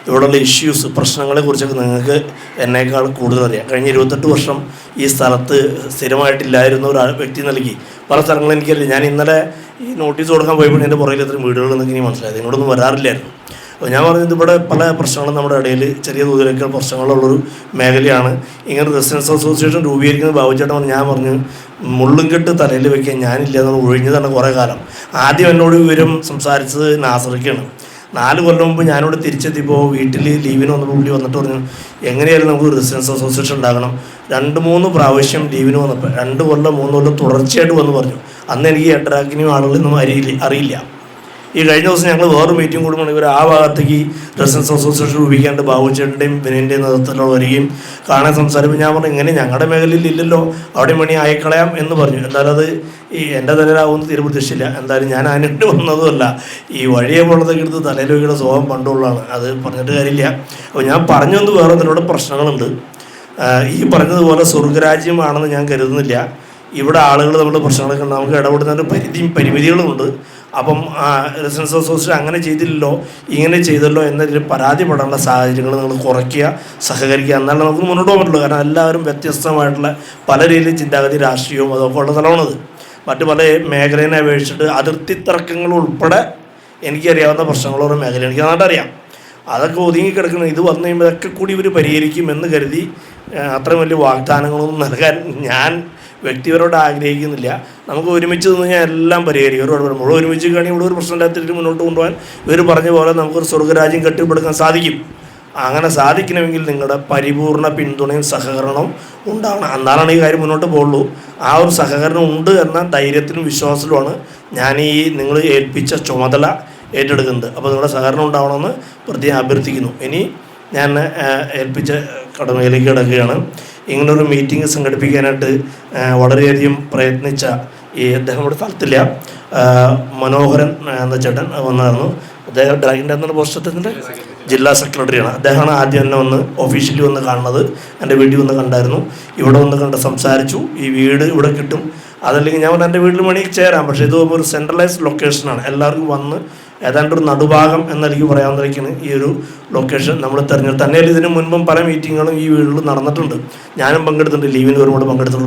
ഇവിടെയുള്ള ഇഷ്യൂസ്, പ്രശ്നങ്ങളെക്കുറിച്ചൊക്കെ നിങ്ങൾക്ക് എന്നേക്കാൾ കൂടുതൽ അറിയാം. കഴിഞ്ഞ 28 വർഷം ഈ സ്ഥലത്ത് സ്ഥിരമായിട്ടില്ലായിരുന്ന ഒരു വ്യക്തി നൽകി പല സ്ഥലങ്ങളും എനിക്കറിയാം. ഞാൻ ഇന്നലെ ഈ നോട്ടീസ് കൊടുക്കാൻ പോയപ്പോൾ എൻ്റെ പുറകിൽ എത്ര വീടുകളെന്നൊക്കെ എനിക്ക് മനസ്സിലായത്. ഇങ്ങോട്ടൊന്നും വരാറില്ലായിരുന്നു. അപ്പോൾ ഞാൻ പറഞ്ഞത് ഇവിടെ പല പ്രശ്നങ്ങളും നമ്മുടെ ഇടയിൽ ചെറിയ തോതിലൊക്കെ പ്രശ്നങ്ങളുള്ളൊരു മേഖലയാണ്. ഇങ്ങനെ റെസിഡൻസ് അസോസിയേഷൻ രൂപീകരിക്കുന്ന ബാബുചേട്ടൻ ഞാൻ പറഞ്ഞു മുള്ളും കെട്ട് തലയിൽ വെക്കാൻ ഞാനില്ല എന്ന് ഒഴിഞ്ഞതാണ് കുറേ കാലം. ആദ്യം എന്നോട് വിവരം സംസാരിച്ചത് നാസറിക്കാണ്. 4 കൊല്ലം മുമ്പ് ഞാനിവിടെ തിരിച്ചെത്തിയപ്പോൾ വീട്ടിൽ ലീവിന് വന്നപ്പോൾ പുള്ളി വന്നിട്ട് പറഞ്ഞു എങ്ങനെയായാലും നമുക്ക് റെസിഡൻസ് അസോസിയേഷൻ ഉണ്ടാകണം. 2-3 പ്രാവശ്യം ലീവിന് വന്നപ്പോൾ 2 കൊല്ലം 3 കൊല്ലം തുടർച്ചയായിട്ട് വന്ന് പറഞ്ഞു. അന്ന് എനിക്ക് എട്ടരാക്കിനും ആളുകളൊന്നും അറിയില്ല. ഈ കഴിഞ്ഞ ദിവസം ഞങ്ങൾ വേറെ മീറ്റിംഗ് കൂടുമ്പോൾ ഇവർ ആ ഭാഗത്തേക്ക് റെസിഡൻസ് അസോസിയേഷൻ രൂപീകരിക്കാണ്ട് ബാബുചേട്ടൻ്റെയും വിനയൻ്റെയും നേതൃത്വത്തിലുള്ള വരികയും കാണാൻ സംസാരിപ്പോൾ ഞാൻ പറഞ്ഞു ഇങ്ങനെ ഞങ്ങളുടെ മേഖലയിൽ ഇല്ലല്ലോ, അവിടെ മണി അയക്കളയാം എന്ന് പറഞ്ഞു. എന്തായാലും അത് ഈ എൻ്റെ തലയിലാവുമെന്ന് തീരെ പ്രതീക്ഷിച്ചില്ല. എന്തായാലും ഞാൻ അതിനിട്ട് വന്നതുമല്ല, ഈ വഴിയെ പോണതൊക്കെ എടുത്ത് തലയിൽ വയ്ക്കുന്ന സ്വഭാവം പണ്ടുള്ളതാണ്, അത് പറഞ്ഞിട്ട് കാര്യമില്ല. അപ്പോൾ ഞാൻ പറഞ്ഞു വന്ന് വേറെ ഇതിലൂടെ പ്രശ്നങ്ങളുണ്ട്. ഈ പറഞ്ഞതുപോലെ സ്വർഗരാജ്യമാണെന്ന് ഞാൻ കരുതുന്നില്ല. ഇവിടെ ആളുകൾ നമ്മുടെ പ്രശ്നങ്ങളൊക്കെ ഉണ്ട്, നമുക്ക് ഇടപെടുന്നതിൻ്റെ പരിമിതികളുമുണ്ട്. അപ്പം റെസിഡൻസ് അസോസിയേഷൻ അങ്ങനെ ചെയ്തില്ലല്ലോ ഇങ്ങനെ ചെയ്തല്ലോ എന്നതിൽ പരാതിപ്പെടേണ്ട സാഹചര്യങ്ങൾ നിങ്ങൾ കുറയ്ക്കുക, സഹകരിക്കുക, എന്നാലും നമുക്ക് മുന്നോട്ട് പോകാൻ പറ്റുള്ളൂ. കാരണം എല്ലാവരും വ്യത്യസ്തമായിട്ടുള്ള പല രീതിയിൽ ചിന്താഗതി രാഷ്ട്രീയവും അതൊക്കെ ഉള്ള സ്ഥലമാണത്. മറ്റു പല മേഖലയെ അപേക്ഷിച്ചിട്ട് അതിർത്തി തർക്കങ്ങൾ ഉൾപ്പെടെ എനിക്കറിയാവുന്ന പ്രശ്നങ്ങളുള്ള മേഖലയാണ്, എനിക്ക് നന്നായിട്ട് അറിയാം. അതൊക്കെ ഒതുങ്ങിക്കിടക്കണം. ഇത് വന്നു കഴിയുമ്പോൾ ഇതൊക്കെ കൂടി ഇവർ പരിഹരിക്കുമെന്ന് കരുതി അത്രയും വലിയ വാഗ്ദാനങ്ങളൊന്നും നൽകാൻ ഞാൻ വ്യക്തിപരമായിട്ട് ആഗ്രഹിക്കുന്നില്ല. നമുക്ക് ഒരുമിച്ച് നിന്ന് ഞാൻ എല്ലാം പരിഹരിക്കും. മുഴുവൻ ഒരുമിച്ച് കാണി ഇവിടെ ഒരു പ്രശ്നമില്ലാത്തിട്ട് മുന്നോട്ട് കൊണ്ടുപോകാൻ ഇവർ പറഞ്ഞ പോലെ നമുക്കൊരു സ്വർഗ്ഗരാജ്യം കെട്ടിപ്പടുക്കാൻ സാധിക്കും. അങ്ങനെ സാധിക്കണമെങ്കിൽ നിങ്ങളുടെ പരിപൂർണ പിന്തുണയും സഹകരണവും ഉണ്ടാവണം. എന്നാലാണ് ഈ കാര്യം മുന്നോട്ട് പോകുള്ളൂ. ആ ഒരു സഹകരണം ഉണ്ട് എന്ന ധൈര്യത്തിലും വിശ്വാസത്തിലുമാണ് ഞാൻ ഈ നിങ്ങൾ ഏൽപ്പിച്ച ചുമതല ഏറ്റെടുക്കുന്നത്. അപ്പോൾ നിങ്ങളുടെ സഹകരണം ഉണ്ടാവണമെന്ന് പ്രത്യേകം അഭ്യർത്ഥിക്കുന്നു. ഇനി ഞാൻ ഏൽപ്പിച്ച കടമയിലേക്ക് കിടക്കുകയാണ്. ഇങ്ങനൊരു മീറ്റിംഗ് സംഘടിപ്പിക്കാനായിട്ട് വളരെയധികം പ്രയത്നിച്ച അദ്ദേഹം ഇവിടെ സ്ഥലത്തില്ല, മനോഹരൻ എന്ന ചേട്ടൻ വന്നായിരുന്നു. അദ്ദേഹം ഡ്രാഗിൻ്റെ എന്നുള്ള പോസ്റ്റത്തിൻ്റെ ജില്ലാ സെക്രട്ടറിയാണ്. അദ്ദേഹമാണ് ആദ്യം എന്നെ വന്ന് ഒഫീഷ്യലി വന്ന് കാണുന്നത്. എൻ്റെ വീട്ടിൽ വന്ന് കണ്ടായിരുന്നു, ഇവിടെ വന്ന് കണ്ട് സംസാരിച്ചു. ഈ വീട് ഇവിടെ കിട്ടും, അതല്ലെങ്കിൽ ഞാൻ എൻ്റെ വീട്ടിൽ വേണമെങ്കിൽ ചേരാം, പക്ഷേ ഇത് ഒരു സെൻട്രലൈസ്ഡ് ലൊക്കേഷനാണ്. എല്ലാവർക്കും വന്ന് ഏതാണ്ട് ഒരു നടുഭാഗം എന്നെനിക്ക് പറയാവുന്നതിലേക്കാണ് ഈ ഒരു ലൊക്കേഷൻ നമ്മൾ തിരഞ്ഞെടുത്ത്. തന്നെയല്ല ഇതിന് മുൻപും പല മീറ്റിങ്ങുകളും ഈ വീടുകളിൽ നടന്നിട്ടുണ്ട്, ഞാനും പങ്കെടുത്തിട്ടുണ്ട്, ലീവിന് ഒരുപാട് പങ്കെടുത്തിട്ടുണ്ട്.